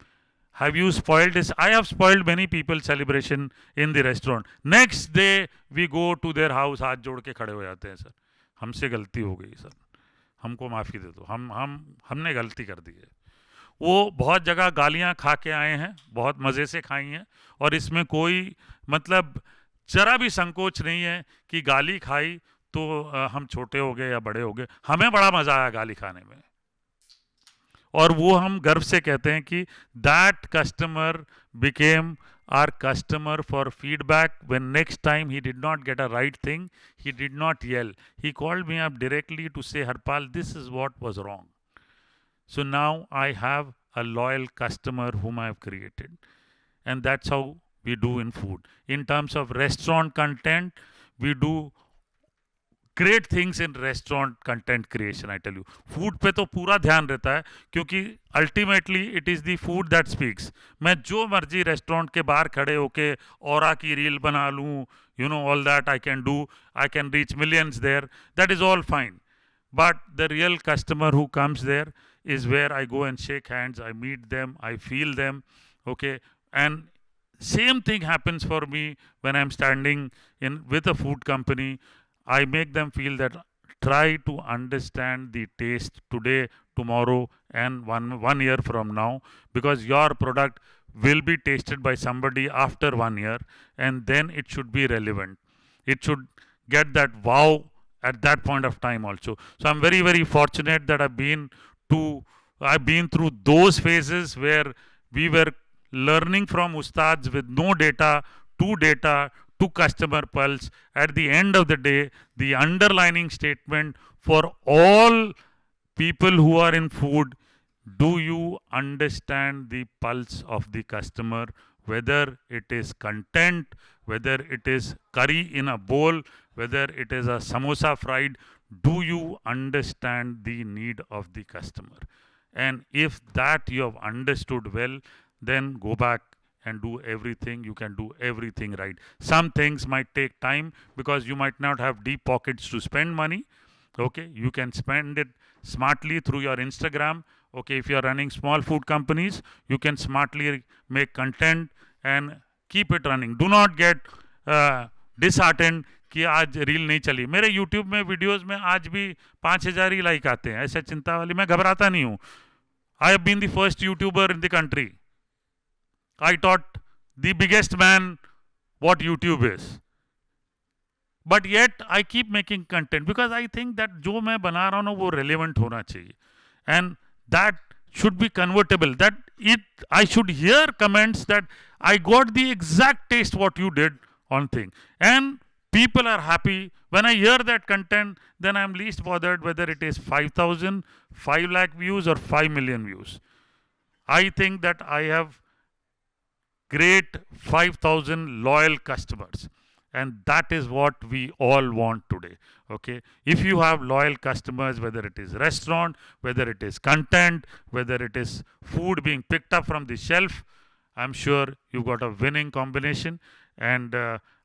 Have you spoiled his? I have spoiled many people's celebration in the restaurant. Next day we go to their house, हाथ जोड़ के खड़े हो जाते हैं, sir हमसे गलती हो गई सर, हमको माफ़ी दे दो, हमने गलती कर दी है. वो बहुत जगह गालियाँ खा के आए हैं, बहुत मज़े से खाई हैं, और इसमें कोई मतलब जरा भी संकोच नहीं है कि गाली खाई तो हम छोटे हो गए या बड़े हो गए. हमें बड़ा मज़ा आया गाली खाने में, और वो हम गर्व से कहते हैं कि that customer became our customer for feedback. When next time he did not get a right thing, he did not yell. He called me up directly to say, Harpal, this is what was wrong. So now I have a loyal customer whom I have created. And that's how we do in food. In terms of restaurant content, we do great things in restaurant content creation, I tell you. Food पे तो पूरा ध्यान रहता है, क्योंकि ultimately it is the food that speaks. मैं जो मर्जी रेस्टोरेंट के बाहर खड़े होके औरा की रील बना लूँ, you know, all that I can do. I can reach millions there. That is all fine. But the real customer who comes there is where I go and shake hands, I meet them, I feel them, okay? And same thing happens for me when I'm standing in with a food company. I make them feel that try to understand the taste today, tomorrow, and one year from now, because your product will be tasted by somebody after 1 year, and then it should be relevant. It should get that wow at that point of time also. So I'm very, very fortunate that I've been through those phases where we were learning from ustads with no data to customer pulse. At the end of the day, the underlining statement for all people who are in food, do you understand the pulse of the customer? Whether it is content, whether it is curry in a bowl, whether it is a samosa fried, do you understand the need of the customer? And if that you have understood well, then go back and do everything. You can do everything right. Some things might take time because you might not have deep pockets to spend money. Okay, you can spend it smartly through your Instagram. Okay, if you are running small food companies, you can smartly make content and keep it running. Do not get disheartened कि आज reel नहीं चली. मेरे YouTube में videos में आज भी 5,000 ही like आते हैं. ऐसा चिंता वाली, मैं घबराता नहीं हूँ. I have been the first YouTuber in the country. I taught the biggest man what YouTube is. But yet I keep making content because I think that जो मैं बना रहा हूँ ना वो relevant होना चाहिए. And that should be convertible. That I should hear comments that I got the exact taste what you did on thing. And people are happy. When I hear that content, then I'm least bothered whether it is 5,000, 5 lakh views or 5 million views. I think that I have great 5,000 loyal customers, and that is what we all want today. Okay, if you have loyal customers, whether it is restaurant, whether it is content, whether it is food being picked up from the shelf, I'm sure you got a winning combination. And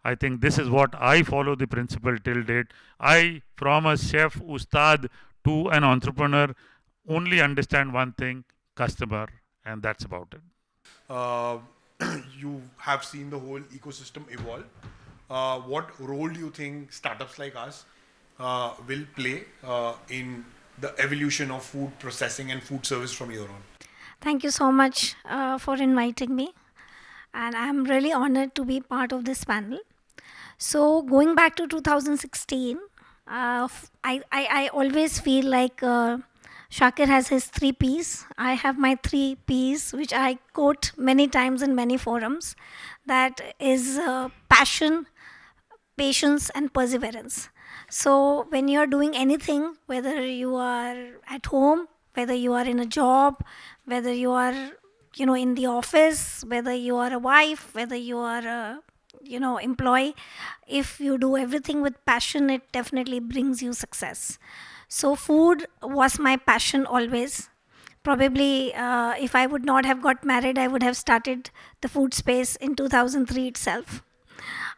I think this is what I follow the principle till date. I, from a chef ustad to an entrepreneur, only understand one thing: customer, and that's about it. Uh, you have seen the whole ecosystem evolve. What role do you think startups like us will play in the evolution of food processing and food service from here on? Thank you so much for inviting me. And I'm really honored to be part of this panel. So, going back to 2016, I always feel like Shakir has his 3 Ps. I have my 3 Ps, which I quote many times in many forums. That is passion, patience, and perseverance. So when you're doing anything, whether you are at home, whether you are in a job, whether you are in the office, whether you are a wife, whether you are a employee, if you do everything with passion, it definitely brings you success. So food was my passion always. Probably if I would not have got married, I would have started the food space in 2003 itself.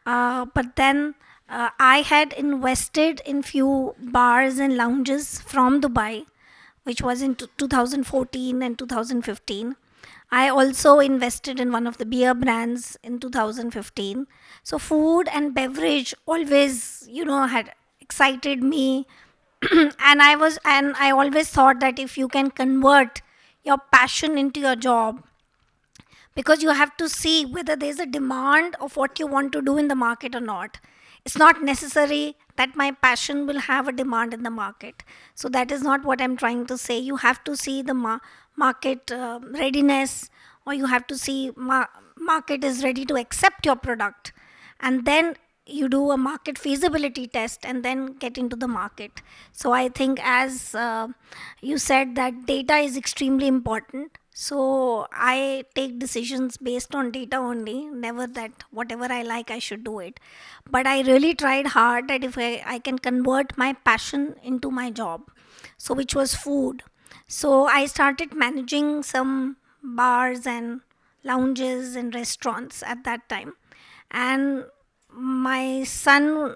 But then I had invested in few bars and lounges from Dubai, which was in 2014 and 2015. I also invested in one of the beer brands in 2015. So food and beverage always, had excited me. And I always thought that if you can convert your passion into your job, because you have to see whether there's a demand of what you want to do in the market or not. It's not necessary that my passion will have a demand in the market. So that is not what I'm trying to say. You have to see the market readiness, or you have to see market is ready to accept your product, and then you do a market feasibility test and then get into the market. So I think, as you said, that data is extremely important. So I take decisions based on data only, never that whatever I like I should do it. But I really tried hard that if I can convert my passion into my job, so which was food. So I started managing some bars and lounges and restaurants at that time. And my son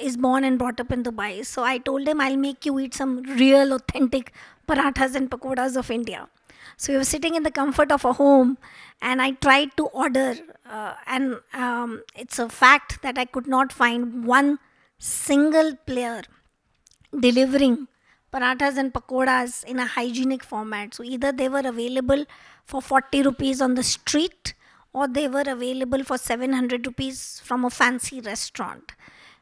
is born and brought up in Dubai. So I told him, I'll make you eat some real authentic parathas and pakoras of India. So we were sitting in the comfort of a home, and I tried to order, and it's a fact that I could not find one single player delivering parathas and pakoras in a hygienic format. So either they were available for 40 rupees on the street, or they were available for 700 rupees from a fancy restaurant.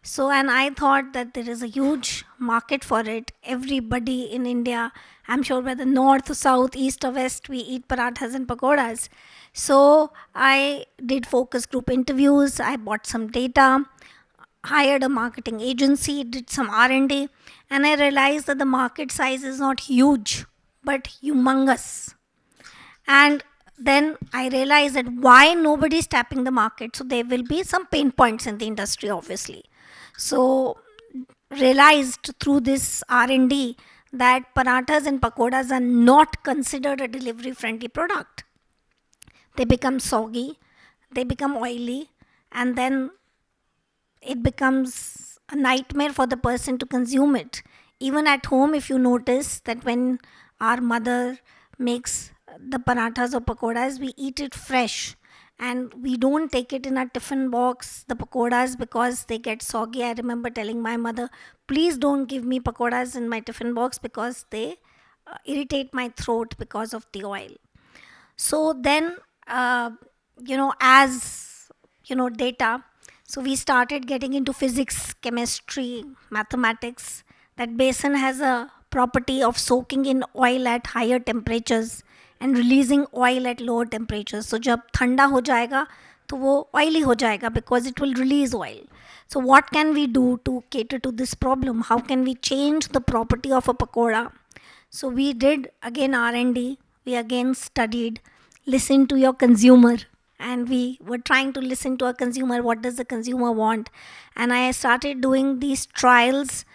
So, and I thought that there is a huge market for it. Everybody in India, I'm sure whether north, south, east or west, we eat parathas and pakoras. So I did focus group interviews. I bought some data, hired a marketing agency, did some R&D, and I realized that the market size is not huge, but humongous. And then I realized that why nobody is tapping the market. So there will be some pain points in the industry, obviously. So realized through this R&D that parathas and pakoras are not considered a delivery friendly product. They become soggy, they become oily, and then it becomes a nightmare for the person to consume it. Even at home, if you notice that when our mother makes the parathas or pakoras, we eat it fresh, and we don't take it in a tiffin box, the pakoras, because they get soggy. I remember telling my mother, please don't give me pakoras in my tiffin box because they irritate my throat because of the oil. So then, as data, so we started getting into physics, chemistry, mathematics. That basin has a property of soaking in oil at higher temperatures and releasing oil at lower temperatures. So जब ठंडा हो जाएगा तो वो oily हो जाएगा because it will release oil. So what can we do to cater to this problem? How can we change the property of a pakoda? So we did again R&D. We again studied, listened to your consumer, and we were trying to listen to a consumer. What does the consumer want? And I started doing these trials.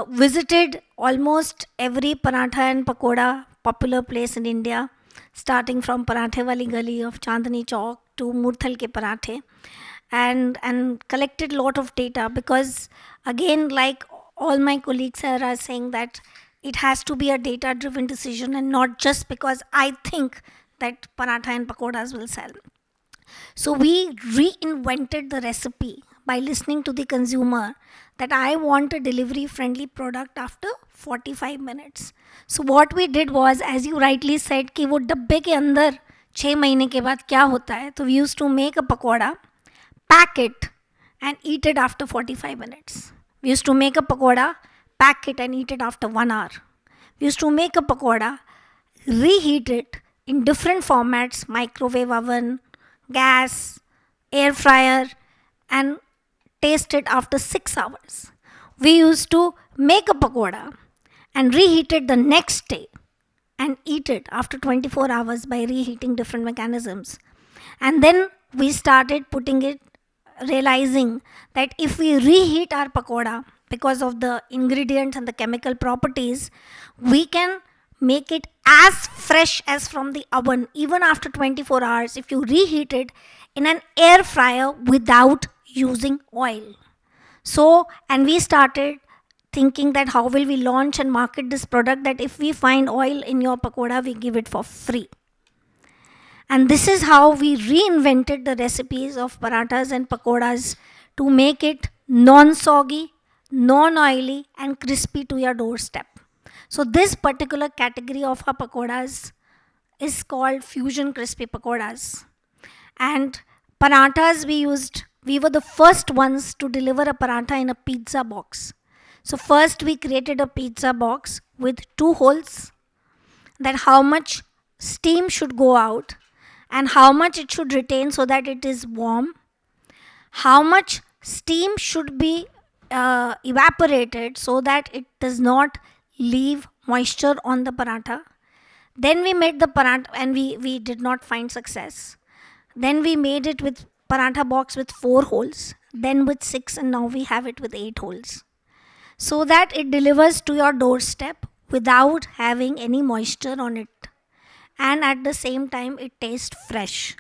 Visited almost every paratha and pakoda popular place in India, starting from Parathe Wali Gali of Chandni Chowk to Murthal ke parathe, and collected lot of data, because again, like all my colleagues here are saying, that it has to be a data driven decision and not just because I think that paratha and pakodas will sell. So we reinvented the recipe by listening to the consumer that I want a delivery friendly product after 45 minutes. So what we did was, as you rightly said, कि वो डब्बे के अंदर 6 महीने के बाद क्या होता है, तो we used to make a pakoda, pack it and eat it after 45 minutes. We used to make a pakoda, pack it and eat it after 1 hour. We used to make a pakoda, reheat it in different formats, microwave oven, gas, air fryer, and taste it after 6 hours. We used to make a pakoda and reheat it the next day and eat it after 24 hours by reheating different mechanisms. And then we started putting it, realizing that if we reheat our pakoda because of the ingredients and the chemical properties, we can make it as fresh as from the oven, even after 24 hours, if you reheat it in an air fryer without using oil. So, and we started thinking that how will we launch and market this product, that if we find oil in your pakoda, we give it for free. And this is how we reinvented the recipes of parathas and pakodas to make it non-soggy, non-oily and crispy to your doorstep. So this particular category of our pakodas is called fusion crispy pakodas. And parathas we were the first ones to deliver a paratha in a pizza box. So first we created a pizza box with 2 holes, that how much steam should go out and how much it should retain so that it is warm, how much steam should be evaporated so that it does not leave moisture on the paratha. Then we made the paratha and we did not find success. Then we made it with paratha box with 4 holes, then with 6, and now we have it with 8 holes. So that it delivers to your doorstep without having any moisture on it. And at the same time, it tastes fresh.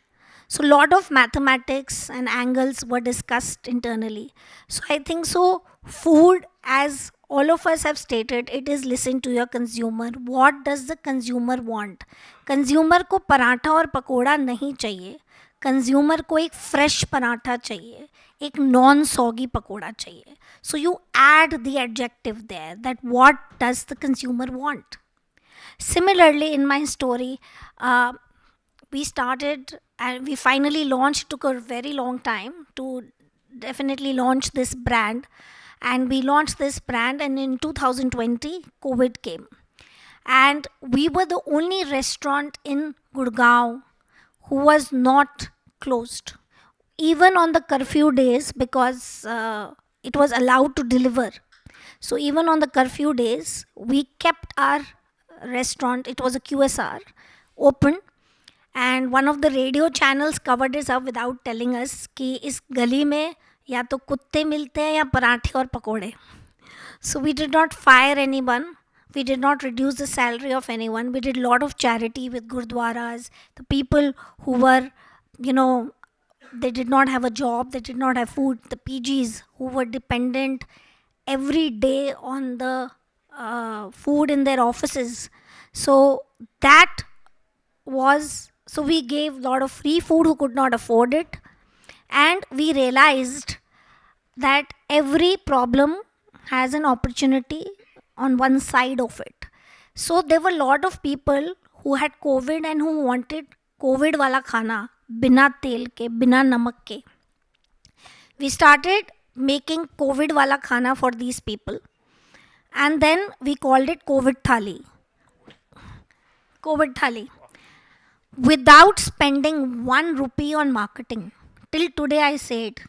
So, a lot of mathematics and angles were discussed internally. So, I think so. Food, as all of us have stated, it is listen to your consumer. What does the consumer want? Consumer को पराठा और पकोड़ा नहीं चाहिए. Consumer को एक fresh paratha चाहिए, एक non-soggy pakora चाहिए. So you add the adjective there, that what does the consumer want? Similarly, in my story, we started and we finally launched. It took a very long time to definitely launch this brand, and we launched this brand, and in 2020 COVID came, and we were the only restaurant in Gurgaon who was not closed, even on the curfew days, because it was allowed to deliver. So even on the curfew days, we kept our restaurant, it was a QSR, open. And one of the radio channels covered this up without telling us कि इस गली में या तो कुत्ते मिलते हैं या पराठे और पकोड़े. So we did not fire anyone. We did not reduce the salary of anyone. We did a lot of charity with gurdwaras. The people who were, they did not have a job, they did not have food. The PGs who were dependent every day on the food in their offices. So that was, so we gave a lot of free food who could not afford it. And we realized that every problem has an opportunity on one side of it. So there were a lot of people who had COVID and who wanted COVID wala khana, bina tel ke, bina namak ke. We started making COVID wala khana for these people. And then we called it COVID thali. COVID thali. Without spending 1 rupee on marketing. Till today, I say it.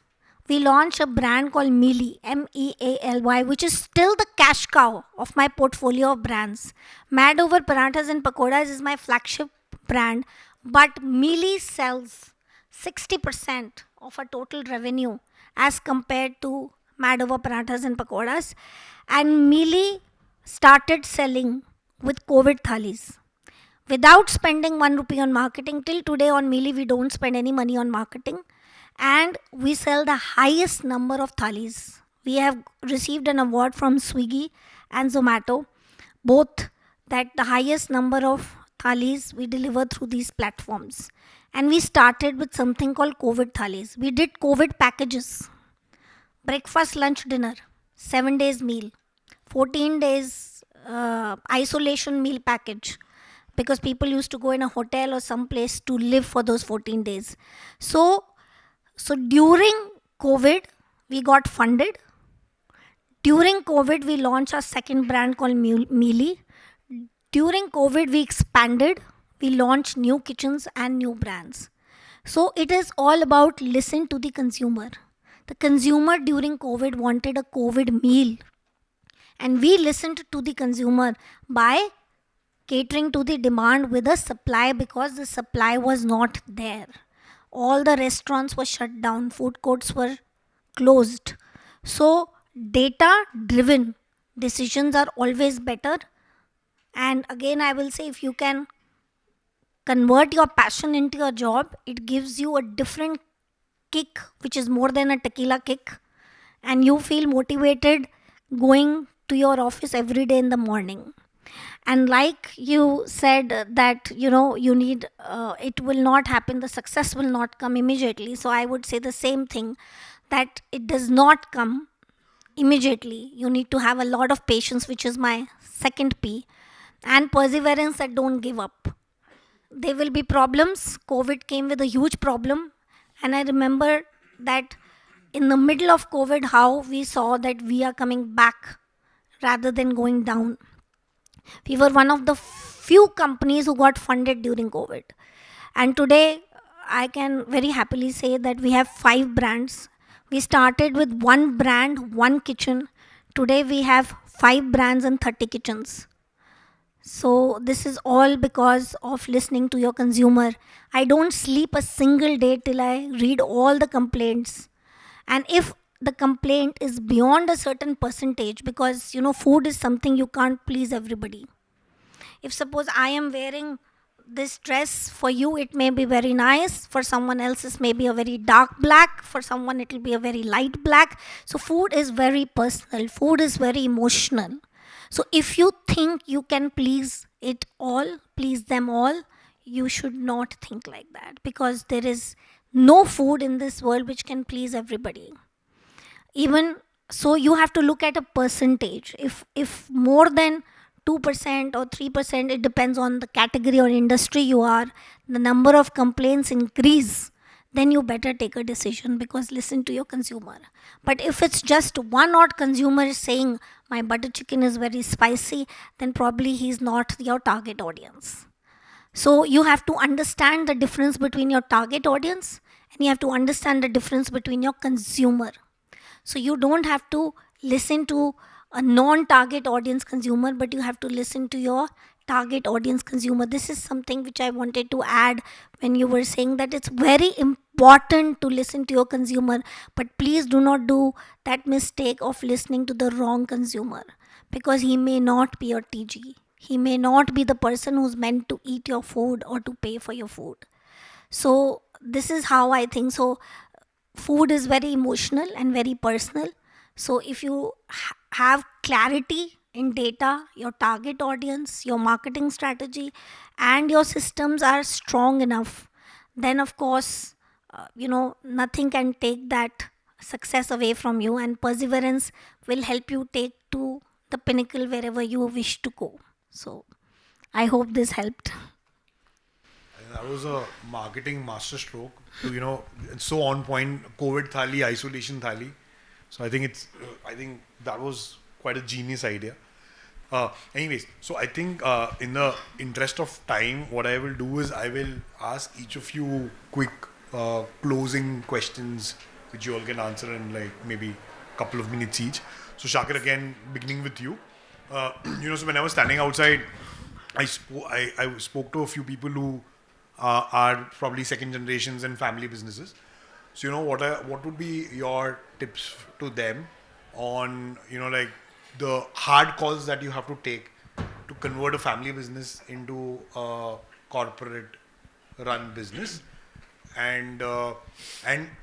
We launched a brand called Mealy, MEALY, which is still the cash cow of my portfolio of brands. Mad Over Parathas and Pakoras is my flagship brand, but Mealy sells 60% of our total revenue as compared to Mad Over Parathas and Pakoras. And Mealy started selling with COVID thalis without spending 1 rupee on marketing. Till today on Mealy, we don't spend any money on marketing, and we sell the highest number of thalis. We have received an award from Swiggy and Zomato, both, that the highest number of thalis we deliver through these platforms. And we started with something called COVID thalis. We did COVID packages: breakfast, lunch, dinner, 7 days meal, 14 days isolation meal package, because people used to go in a hotel or some place to live for those 14 days. So during COVID, we got funded. During COVID, we launched our second brand called Mealy. During COVID, we expanded. We launched new kitchens and new brands. So it is all about listen to the consumer. The consumer during COVID wanted a COVID meal. And we listened to the consumer by catering to the demand with a supply, because the supply was not there. All the restaurants were shut down, food courts were closed. So, data driven decisions are always better. And again, I will say, if you can convert your passion into a job, it gives you a different kick, which is more than a tequila kick. And you feel motivated going to your office every day in the morning. And like you said that you need it will not happen, the success will not come immediately. So I would say the same thing, that it does not come immediately. You need to have a lot of patience, which is my second P, and perseverance, that don't give up. There will be problems. COVID came with a huge problem, and I remember that in the middle of COVID, how we saw that we are coming back rather than going down. We were one of the few companies who got funded during COVID. And today, I can very happily say that we have 5 brands. We started with 1 brand, 1 kitchen. Today, we have 5 brands and 30 kitchens. So, this is all because of listening to your consumer. I don't sleep a single day till I read all the complaints. And if the complaint is beyond a certain percentage, because food is something you can't please everybody. If suppose I am wearing this dress, for you it may be very nice, for someone else it may be a very dark black, for someone it will be a very light black. So food is very personal, food is very emotional. So if you think you can please it all, please them all, you should not think like that, because there is no food in this world which can please everybody. Even so, you have to look at a percentage. If more than 2% or 3%, it depends on the category or industry you are, the number of complaints increase, then you better take a decision, because listen to your consumer. But if it's just one odd consumer saying my butter chicken is very spicy, then probably he's not your target audience. So you have to understand the difference between your target audience, and you have to understand the difference between your consumer. So you don't have to listen to a non-target audience consumer, but you have to listen to your target audience consumer. This is something which I wanted to add when you were saying that it's very important to listen to your consumer, but please do not do that mistake of listening to the wrong consumer, because he may not be your TG. He may not be the person who's meant to eat your food or to pay for your food. So this is how I think. So food is very emotional and very personal. So if you have clarity in data, your target audience, your marketing strategy, and your systems are strong enough, then of course, nothing can take that success away from you, and perseverance will help you take to the pinnacle wherever you wish to go. So I hope this helped. That was a marketing masterstroke to, it's so on point. COVID thali, isolation thali. So I think that was quite a genius idea. Anyways, so I think in the interest of time, what I will do is I will ask each of you quick closing questions which you all can answer in like maybe a couple of minutes each. So Shakir, again, beginning with you. So when I was standing outside, I spoke to a few people who are probably second generations and family businesses. So what would be your tips to them on like the hard calls that you have to take to convert a family business into a corporate run business, and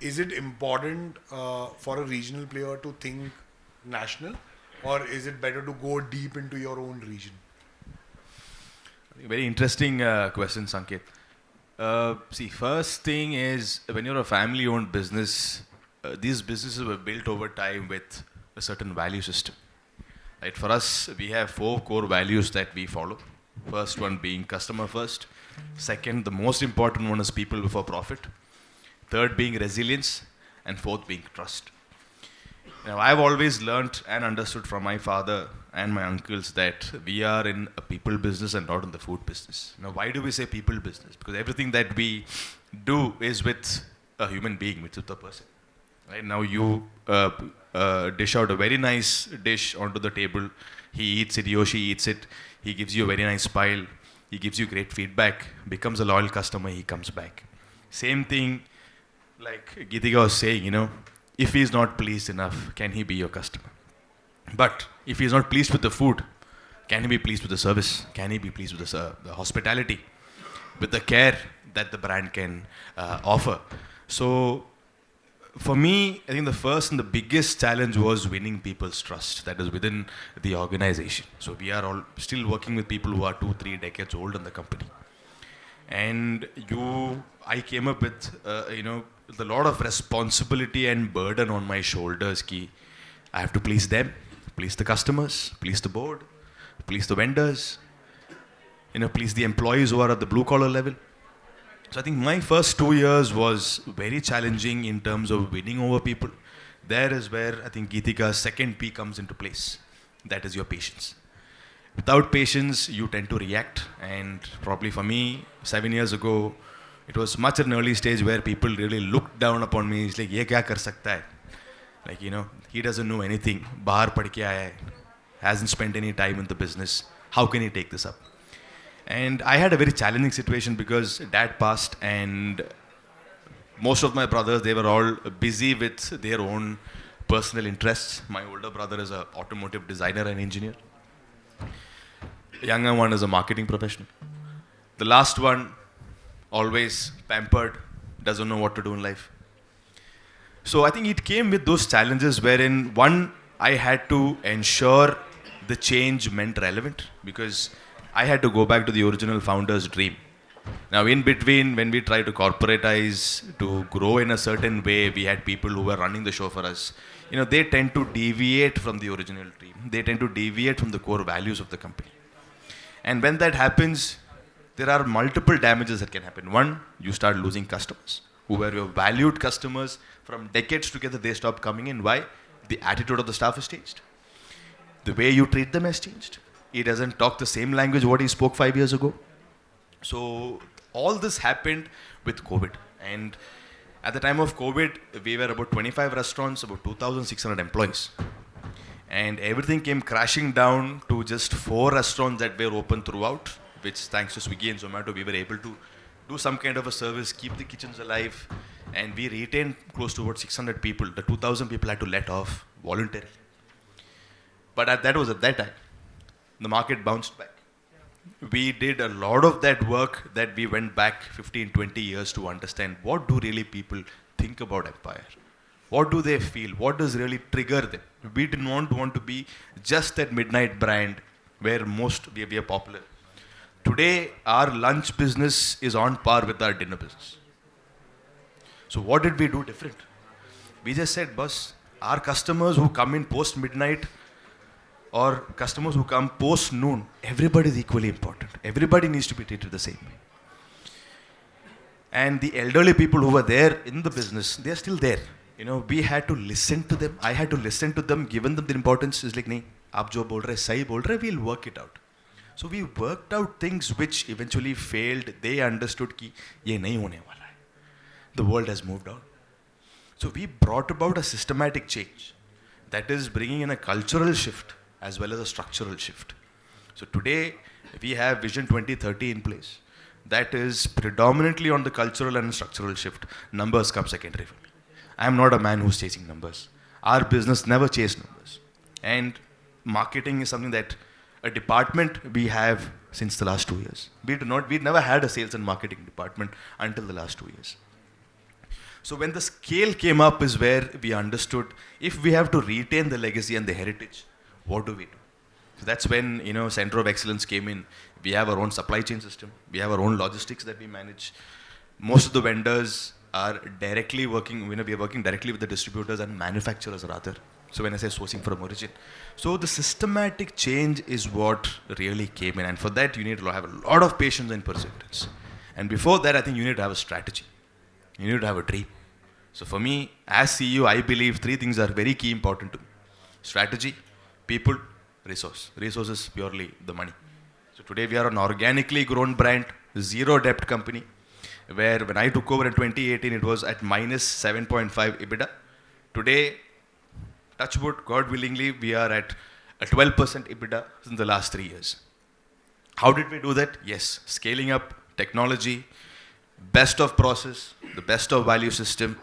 is it important for a regional player to think national, or is it better to go deep into your own region? Very interesting question, Sanket. See, first thing is when you're a family-owned business, these businesses were built over time with a certain value system. Right? For us, we have 4 core values that we follow. First one being customer first. Second, the most important one is people before profit. Third being resilience, and fourth being trust. Now, I've always learnt and understood from my father and my uncles that we are in a people business and not in the food business. Now, why do we say people business? Because everything that we do is with a human being, with a person. Right? Now, you dish out a very nice dish onto the table. He eats it, he or she eats it. He gives you a very nice smile. He gives you great feedback, becomes a loyal customer, he comes back. Same thing, like Geetika was saying, if he is not pleased enough, can he be your customer? But if he is not pleased with the food, can he be pleased with the service? Can he be pleased with the hospitality, with the care that the brand can offer? So, for me, I think the first and the biggest challenge was winning people's trust. That is within the organization. So we are all still working with people who are 2-3 decades old in the company. And I came up with, with a lot of responsibility and burden on my shoulders. Ki I have to please them, please the customers, please the board, please the vendors, please the employees who are at the blue collar level. So I think my first 2 years was very challenging in terms of winning over people. There is where I think Geetika's second P comes into place. That is your patience. Without patience, you tend to react. And probably for me, 7 years ago, it was much at an early stage where people really looked down upon me. It's like, ye kya kar sakta hai? Like, he doesn't know anything. Bahar pad ke aaya hai. Hasn't spent any time in the business. How can he take this up? And I had a very challenging situation because dad passed and most of my brothers, they were all busy with their own personal interests. My older brother is an automotive designer and engineer. The younger one is a marketing professional. The last one, always pampered, doesn't know what to do in life. So I think it came with those challenges wherein one, I had to ensure the change meant relevant because I had to go back to the original founder's dream. Now, in between, when we tried to corporatize, to grow in a certain way, we had people who were running the show for us. They tend to deviate from the original dream. They tend to deviate from the core values of the company. And when that happens, there are multiple damages that can happen. One, you start losing customers who were your valued customers from decades together. They stop coming in. Why? The attitude of the staff has changed. The way you treat them has changed. He doesn't talk the same language what he spoke 5 years ago. So all this happened with COVID. And at the time of COVID, we were about 25 restaurants, about 2,600 employees. And everything came crashing down to just 4 restaurants that were open throughout, which thanks to Swiggy and Zomato, we were able to do some kind of a service, keep the kitchens alive. And we retained close to about 600 people. The 2,000 people had to let off voluntarily. But that was at that time. The market bounced back. We did a lot of that work that we went back 15, 20 years to understand what do really people think about Empire. What do they feel? What does really trigger them? We did not want to be just that midnight brand where we are popular. Today, our lunch business is on par with our dinner business. So what did we do different? We just said, boss, our customers who come in post midnight, or customers who come post noon, everybody is equally important. Everybody needs to be treated the same way. And the elderly people who were there in the business, they are still there. You know, we had to listen to them. I had to listen to them, given them the importance. It's like, nahi, aap jo bol rahe, sahi bol rahe, we'll work it out. So we worked out things which eventually failed. They understood ki ye nahi hone wala hai. The world has moved on. So we brought about a systematic change that is bringing in a cultural shift as well as a structural shift. So today we have Vision 2030 in place. That is predominantly on the cultural and structural shift. Numbers come secondary for me. I am not a man who's chasing numbers. Our business never chased numbers. And marketing is something that a department we have since the last 2 years. We never had a sales and marketing department until the last 2 years. So when the scale came up is where we understood if we have to retain the legacy and the heritage, what do we do? So that's when, you know, Center of Excellence came in. We have our own supply chain system. We have our own logistics that we manage. Most of the vendors are directly working, you know, we are working directly with the distributors and manufacturers rather. So when I say sourcing from origin. So the systematic change is what really came in. And for that, you need to have a lot of patience and perseverance. And before that, I think you need to have a strategy. You need to have a dream. So for me, as CEO, I believe 3 things are very key important to me. Strategy, people, resource. Resource is purely the money. So today we are an organically grown brand, zero debt company, where when I took over in 2018, it was at minus 7.5 EBITDA. Today, touch wood, God willingly, we are at a 12% EBITDA in the last 3 years. How did we do that? Yes, scaling up technology, best of process, the best of value system,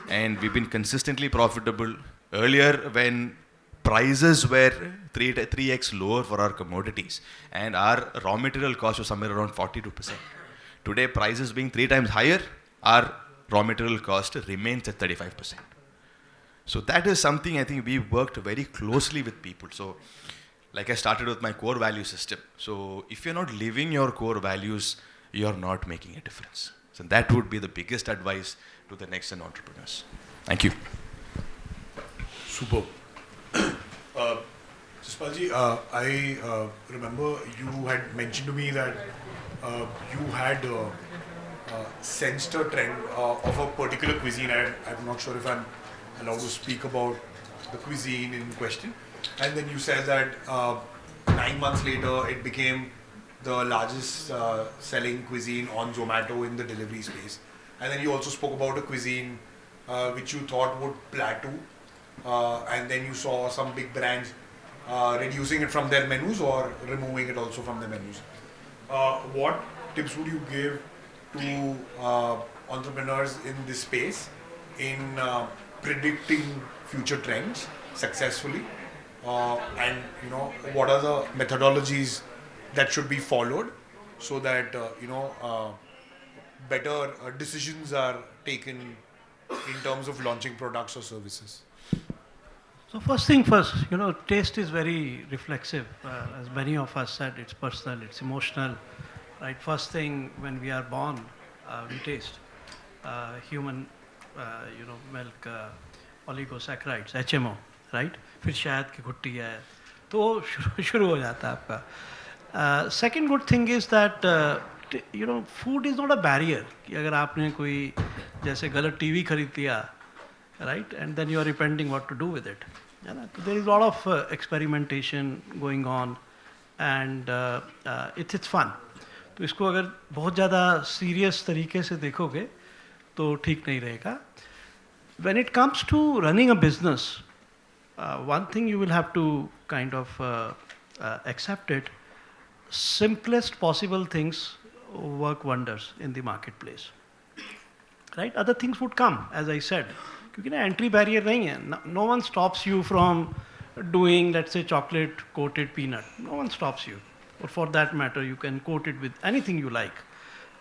and we've been consistently profitable. Earlier, when prices were 3x lower for our commodities, and our raw material cost was somewhere around 42%. Today, prices being 3 times higher, our raw material cost remains at 35%. So that is something I think we worked very closely with people. So, like I started with my core value system. So if you're not living your core values, you're not making a difference. So that would be the biggest advice to the next gen entrepreneurs. Thank you. Super. Suspalji, I remember you had mentioned to me that you had sensed a trend of a particular cuisine. I'm not sure if I'm allowed to speak about the cuisine in question. And then you said that 9 months later, it became the largest selling cuisine on Zomato in the delivery space. And then you also spoke about a cuisine which you thought would plateau. And then you saw some big brands reducing it from their menus or removing it also from their menus. What tips would you give to entrepreneurs in this space in predicting future trends successfully? And you know, what are the methodologies that should be followed so that better decisions are taken in terms of launching products or services? So first thing first, you know, taste is very reflexive. As many of us said, it's personal, it's emotional, right? First thing when we are born, we taste human, milk, oligosaccharides, HMO, right? फिर शहद की घुट्टी है, तो शुरू हो जाता है आपका. Second good thing is that food is not a barrier. कि अगर आपने कोई जैसे गलत टीवी खरीद लिया, right, and then you are repenting what to do with it. There is a lot of experimentation going on, and it's fun. तो इसको अगर बहुत ज़्यादा serious तरीके से देखोगे तो ठीक नहीं रहेगा. When it comes to running a business, one thing you will have to kind of accept it. Simplest possible things work wonders in the marketplace, right? Other things would come, as I said. क्योंकि ना entry barrier नहीं है. No one stops you from doing, let's say, chocolate coated peanut. No one stops you. Or for that matter, you can coat it with anything you like,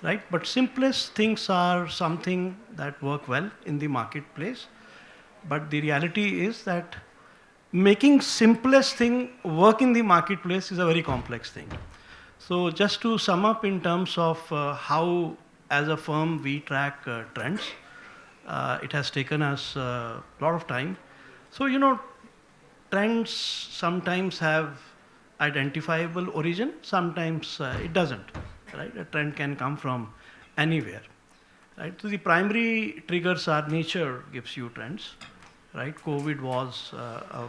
right? But simplest things are something that work well in the marketplace. But the reality is that making simplest thing work in the marketplace is a very complex thing. So just to sum up in terms of how as a firm we track trends, it has taken us a lot of time. So, trends sometimes have identifiable origin, sometimes it doesn't, right? A trend can come from anywhere, right? So the primary triggers are nature gives you trends, right? COVID was a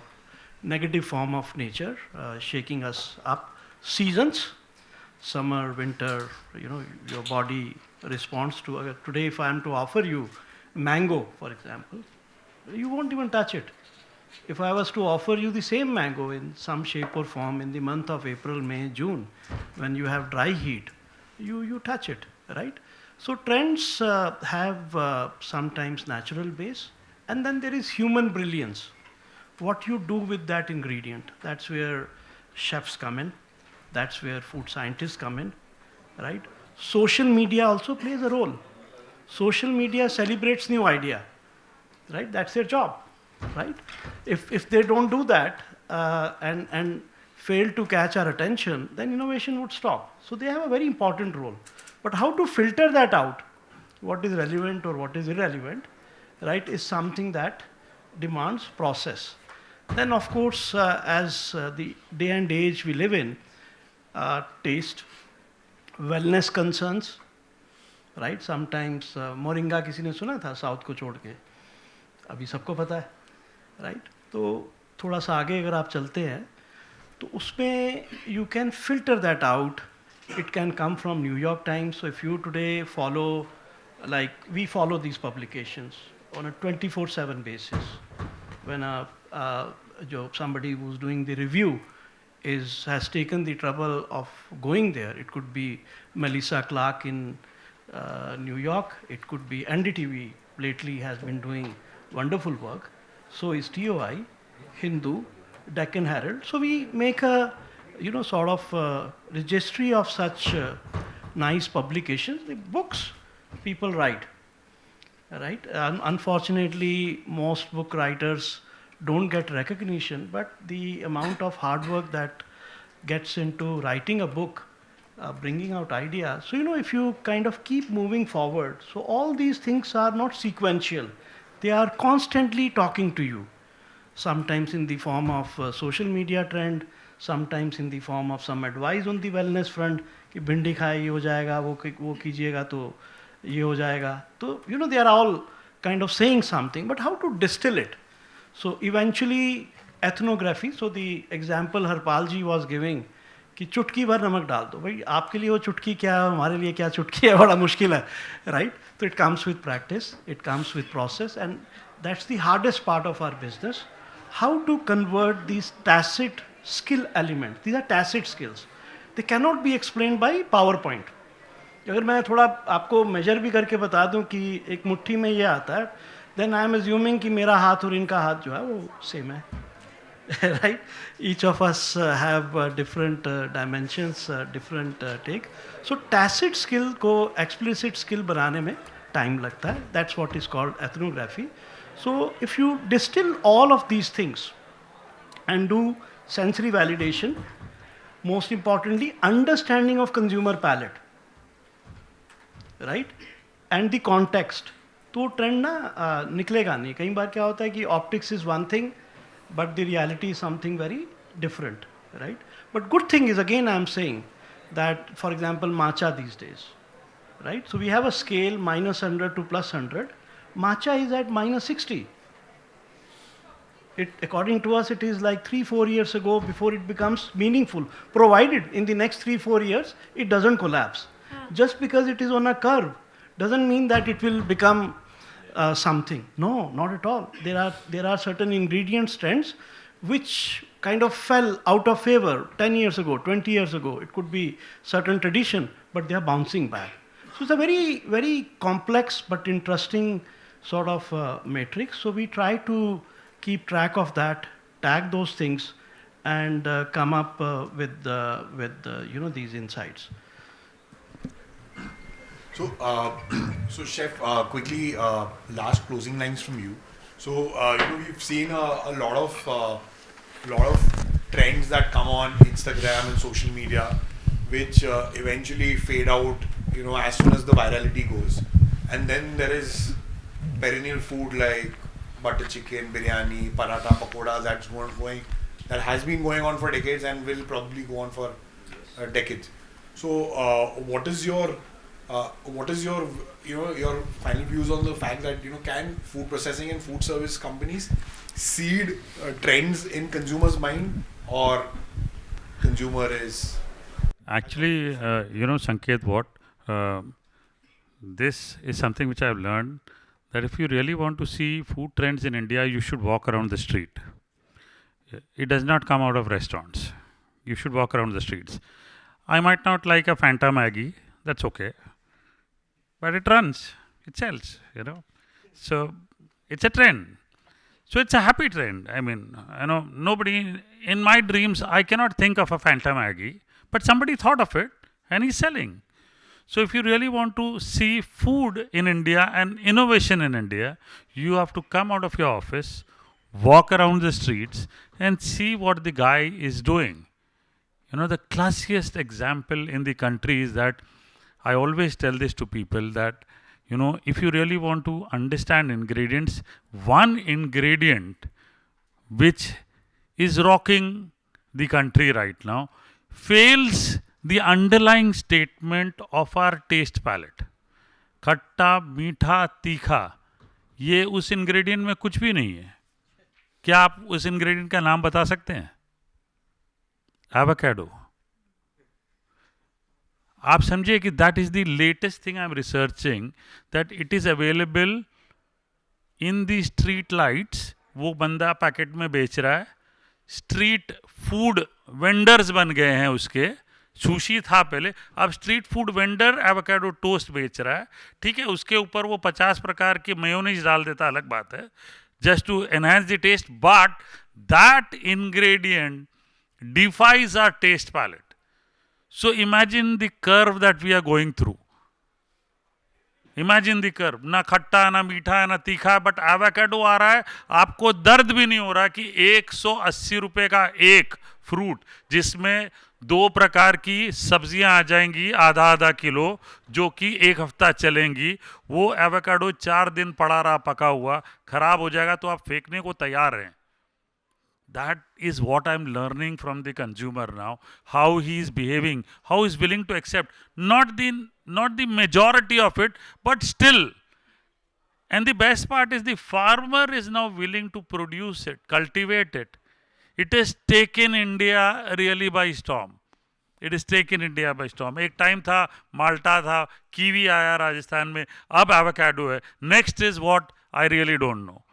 negative form of nature, shaking us up. Seasons, summer, winter, your body responds to. Today, if I am to offer you mango, for example, you won't even touch it. If I was to offer you the same mango in some shape or form in the month of April, May, June, when you have dry heat, you touch it, right? So trends have sometimes natural base, and then there is human brilliance. What you do with that ingredient, that's where chefs come in, that's where food scientists come in, right? Social media also plays a role. Social media celebrates new idea, right? That's their job, right? If they don't do that and fail to catch our attention, then innovation would stop. So they have a very important role. But how to filter that out, what is relevant or what is irrelevant, right, is something that demands process. Then, of course, as the day and age we live in, taste, wellness concerns, right? Sometimes moringa किसी ने सुना था south को छोड़ के, अभी सबको पता है, right? तो थोड़ा सा आगे अगर आप चलते हैं तो उसमें you can filter that out. It can come from New York Times. So if you today follow, like we follow these publications on a 24/7 basis, when somebody who's doing the review has taken the trouble of going there, it could be Melissa Clark in New York, it could be NDTV lately has been doing wonderful work. So is TOI, Hindu, Deccan Herald. So we make a sort of registry of such nice publications. The books people write, right? Unfortunately, most book writers don't get recognition, but the amount of hard work that gets into writing a book, bringing out ideas. So, if you kind of keep moving forward, so all these things are not sequential. They are constantly talking to you, sometimes in the form of social media trend, sometimes in the form of some advice on the wellness front, कि भिंडी खाए ये हो जाएगा, वो कीजिएगा तो ये हो जाएगा. So, they are all kind of saying something, but how to distill it? So eventually ethnography, so the example Harpal ji was giving, कि चुटकी भर नमक डाल दो. भाई आपके लिए वो चुटकी क्या है, हमारे लिए क्या चुटकी है, बड़ा मुश्किल है, right? So it comes with practice, it comes with process, and that's the hardest part of our business. How to convert these tacit skill elements. These are tacit skills. They cannot be explained by PowerPoint. अगर मैं थोड़ा आपको major भी करके बता दूं कि एक मुट्ठी में ये आता है, then I am assuming कि मेरा हाथ और इनका हाथ जो है वो same है, right? Each of us have different dimensions, different take. So tacit skill को explicit skill बनाने में time लगता है. That's what is called ethnography. So if you distill all of these things and do sensory validation, most importantly, understanding of consumer palate, right? And the context. तो trend ना निकलेगा नहीं. कई बार क्या होता है कि optics is one thing but the reality is something very different, right? But good thing is again I am saying that for example matcha these days, right? So we have a scale -100 to +100. Matcha is at -60. According to us, it is like 3-4 years ago before it becomes meaningful, provided in the next 3-4 years it doesn't collapse. Just because it is on a curve doesn't mean that it will become something. No, not at all. There are certain ingredient trends which kind of fell out of favor 10 years ago, 20 years ago. It could be certain tradition, but they are bouncing back. So it's a very, very complex but interesting sort of matrix. So we try to keep track of that, tag those things, and come up with these insights. So Chef, quickly, last closing lines from you. So we've seen a lot of trends that come on Instagram and social media, which eventually fade out, as soon as the virality goes. And then there is perennial food like butter chicken, biryani, paratha, pakoda that has been going on for decades and will probably go on for decades. So, what is your your final views on the fact that can food processing and food service companies seed trends in consumers' mind, or consumer is Actually, Sanket, what? Uh, this is something which I have learned that if you really want to see food trends in India, you should walk around the street. It does not come out of restaurants. You should walk around the streets. I might not like a Fanta Maggie, that's okay. But it runs, it sells. So it's a trend. So it's a happy trend. I mean, nobody, in my dreams, I cannot think of a Fanta Maggie, but somebody thought of it and he's selling. So if you really want to see food in India and innovation in India, you have to come out of your office, walk around the streets and see what the guy is doing. The classiest example in the country is that I always tell this to people that, if you really want to understand ingredients, one ingredient which is rocking the country right now fails the underlying statement of our taste palette. खट्टा मीठा तीखा ये उस ingredient में कुछ भी नहीं है. क्या आप उस इंग्रेडिएंट का नाम बता सकते हैं? एवोकाडो. आप समझिए कि that is the latest thing I am researching that it is available in the street lights. वो बंदा पैकेट में बेच रहा है. स्ट्रीट फूड वेंडर्स बन गए हैं उसके. सुशी था पहले, अब street food vendor avocado toast बेच रहा है. ठीक है, उसके ऊपर वो 50 प्रकार की मेयोनीज डाल देता, अलग बात है, just to enhance the taste, but that ingredient defies our taste palette. So imagine the curve that we are going through. Imagine the curve. ना खट्टा, ना मीठा, ना तीखा, बट एवोकाडो आ रहा है. आपको दर्द भी नहीं हो रहा कि 180 रुपए का एक फ्रूट जिसमें 2 प्रकार की सब्जियां आ जाएंगी आधा आधा किलो, जो कि 1 हफ्ता चलेंगी. वो एवोकाडो 4 दिन पड़ा रहा पका हुआ, खराब हो जाएगा तो आप फेंकने को तैयार हैं. That is what I'm learning from the consumer now. How he is behaving, how he is willing to accept. Not the majority of it, but still. And the best part is the farmer is now willing to produce it, cultivate it. It has taken India really by storm. It is taken India by storm. एक time था, माल्टा था, kiwi आया राजस्थान में, अब avocado है. Next is what I really don't know.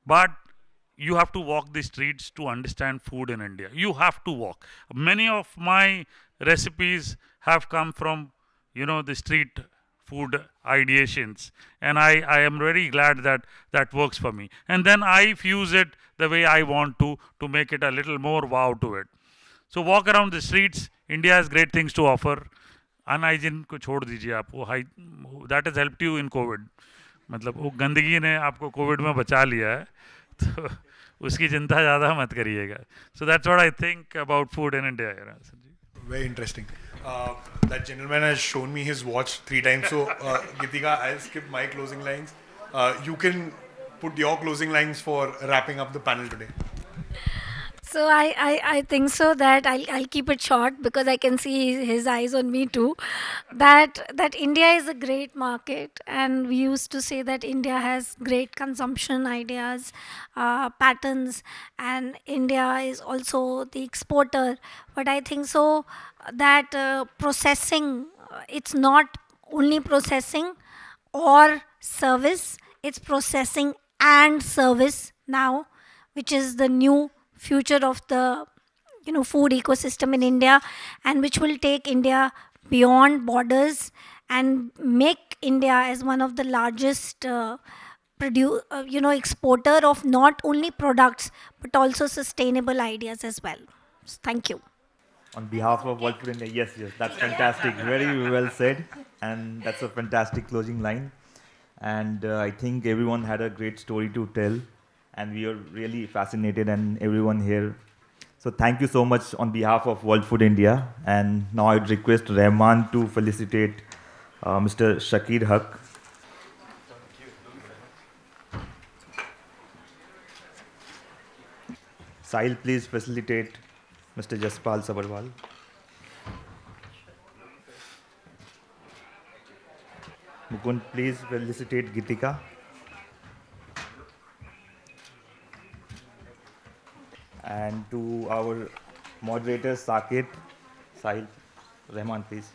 But you have to walk the streets to understand food in India. You have to walk. Many of my recipes have come from, the street food ideations. And I am very glad that that works for me. And then I fuse it the way I want to make it a little more wow to it. So walk around the streets. India has great things to offer. Unhygiene को छोड़ दीजिए आप. वो that has helped you in COVID. मतलब वो गंदगी ने आपको कोविड में बचा लिया है. तो उसकी चिंता ज़्यादा मत करिएगा. So that's what I think about food in India. very interesting. That gentleman has shown me his watch 3 times. So, Gitika, I'll skip my closing lines. You can put your closing lines for wrapping up the panel today. So I think so that I'll keep it short because I can see his eyes on me too. That India is a great market, and we used to say that India has great consumption ideas, patterns, and India is also the exporter. But I think so that processing, it's not only processing or service, it's processing and service now, which is the new future of the food ecosystem in India, and which will take India beyond borders and make India as one of the largest exporter of not only products but also sustainable ideas as well. So, thank you. On behalf of World Food India, yes, that's fantastic. Very well said, and that's a fantastic closing line. And I think everyone had a great story to tell, and we are really fascinated, and everyone here. So thank you so much on behalf of World Food India. And now I would request Rahman to felicitate Mr. Shakir Haq. Sahil, please facilitate Mr. Jaspal Sabarwal. Mukund, please felicitate Gitika. And to our moderators, Saket, Sahil, Rahman, please.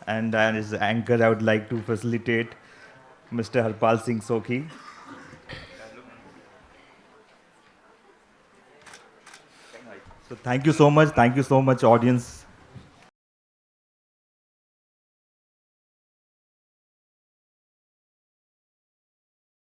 And as anchor, I would like to facilitate Mr. Harpal Singh Sokhi. So thank you so much, audience.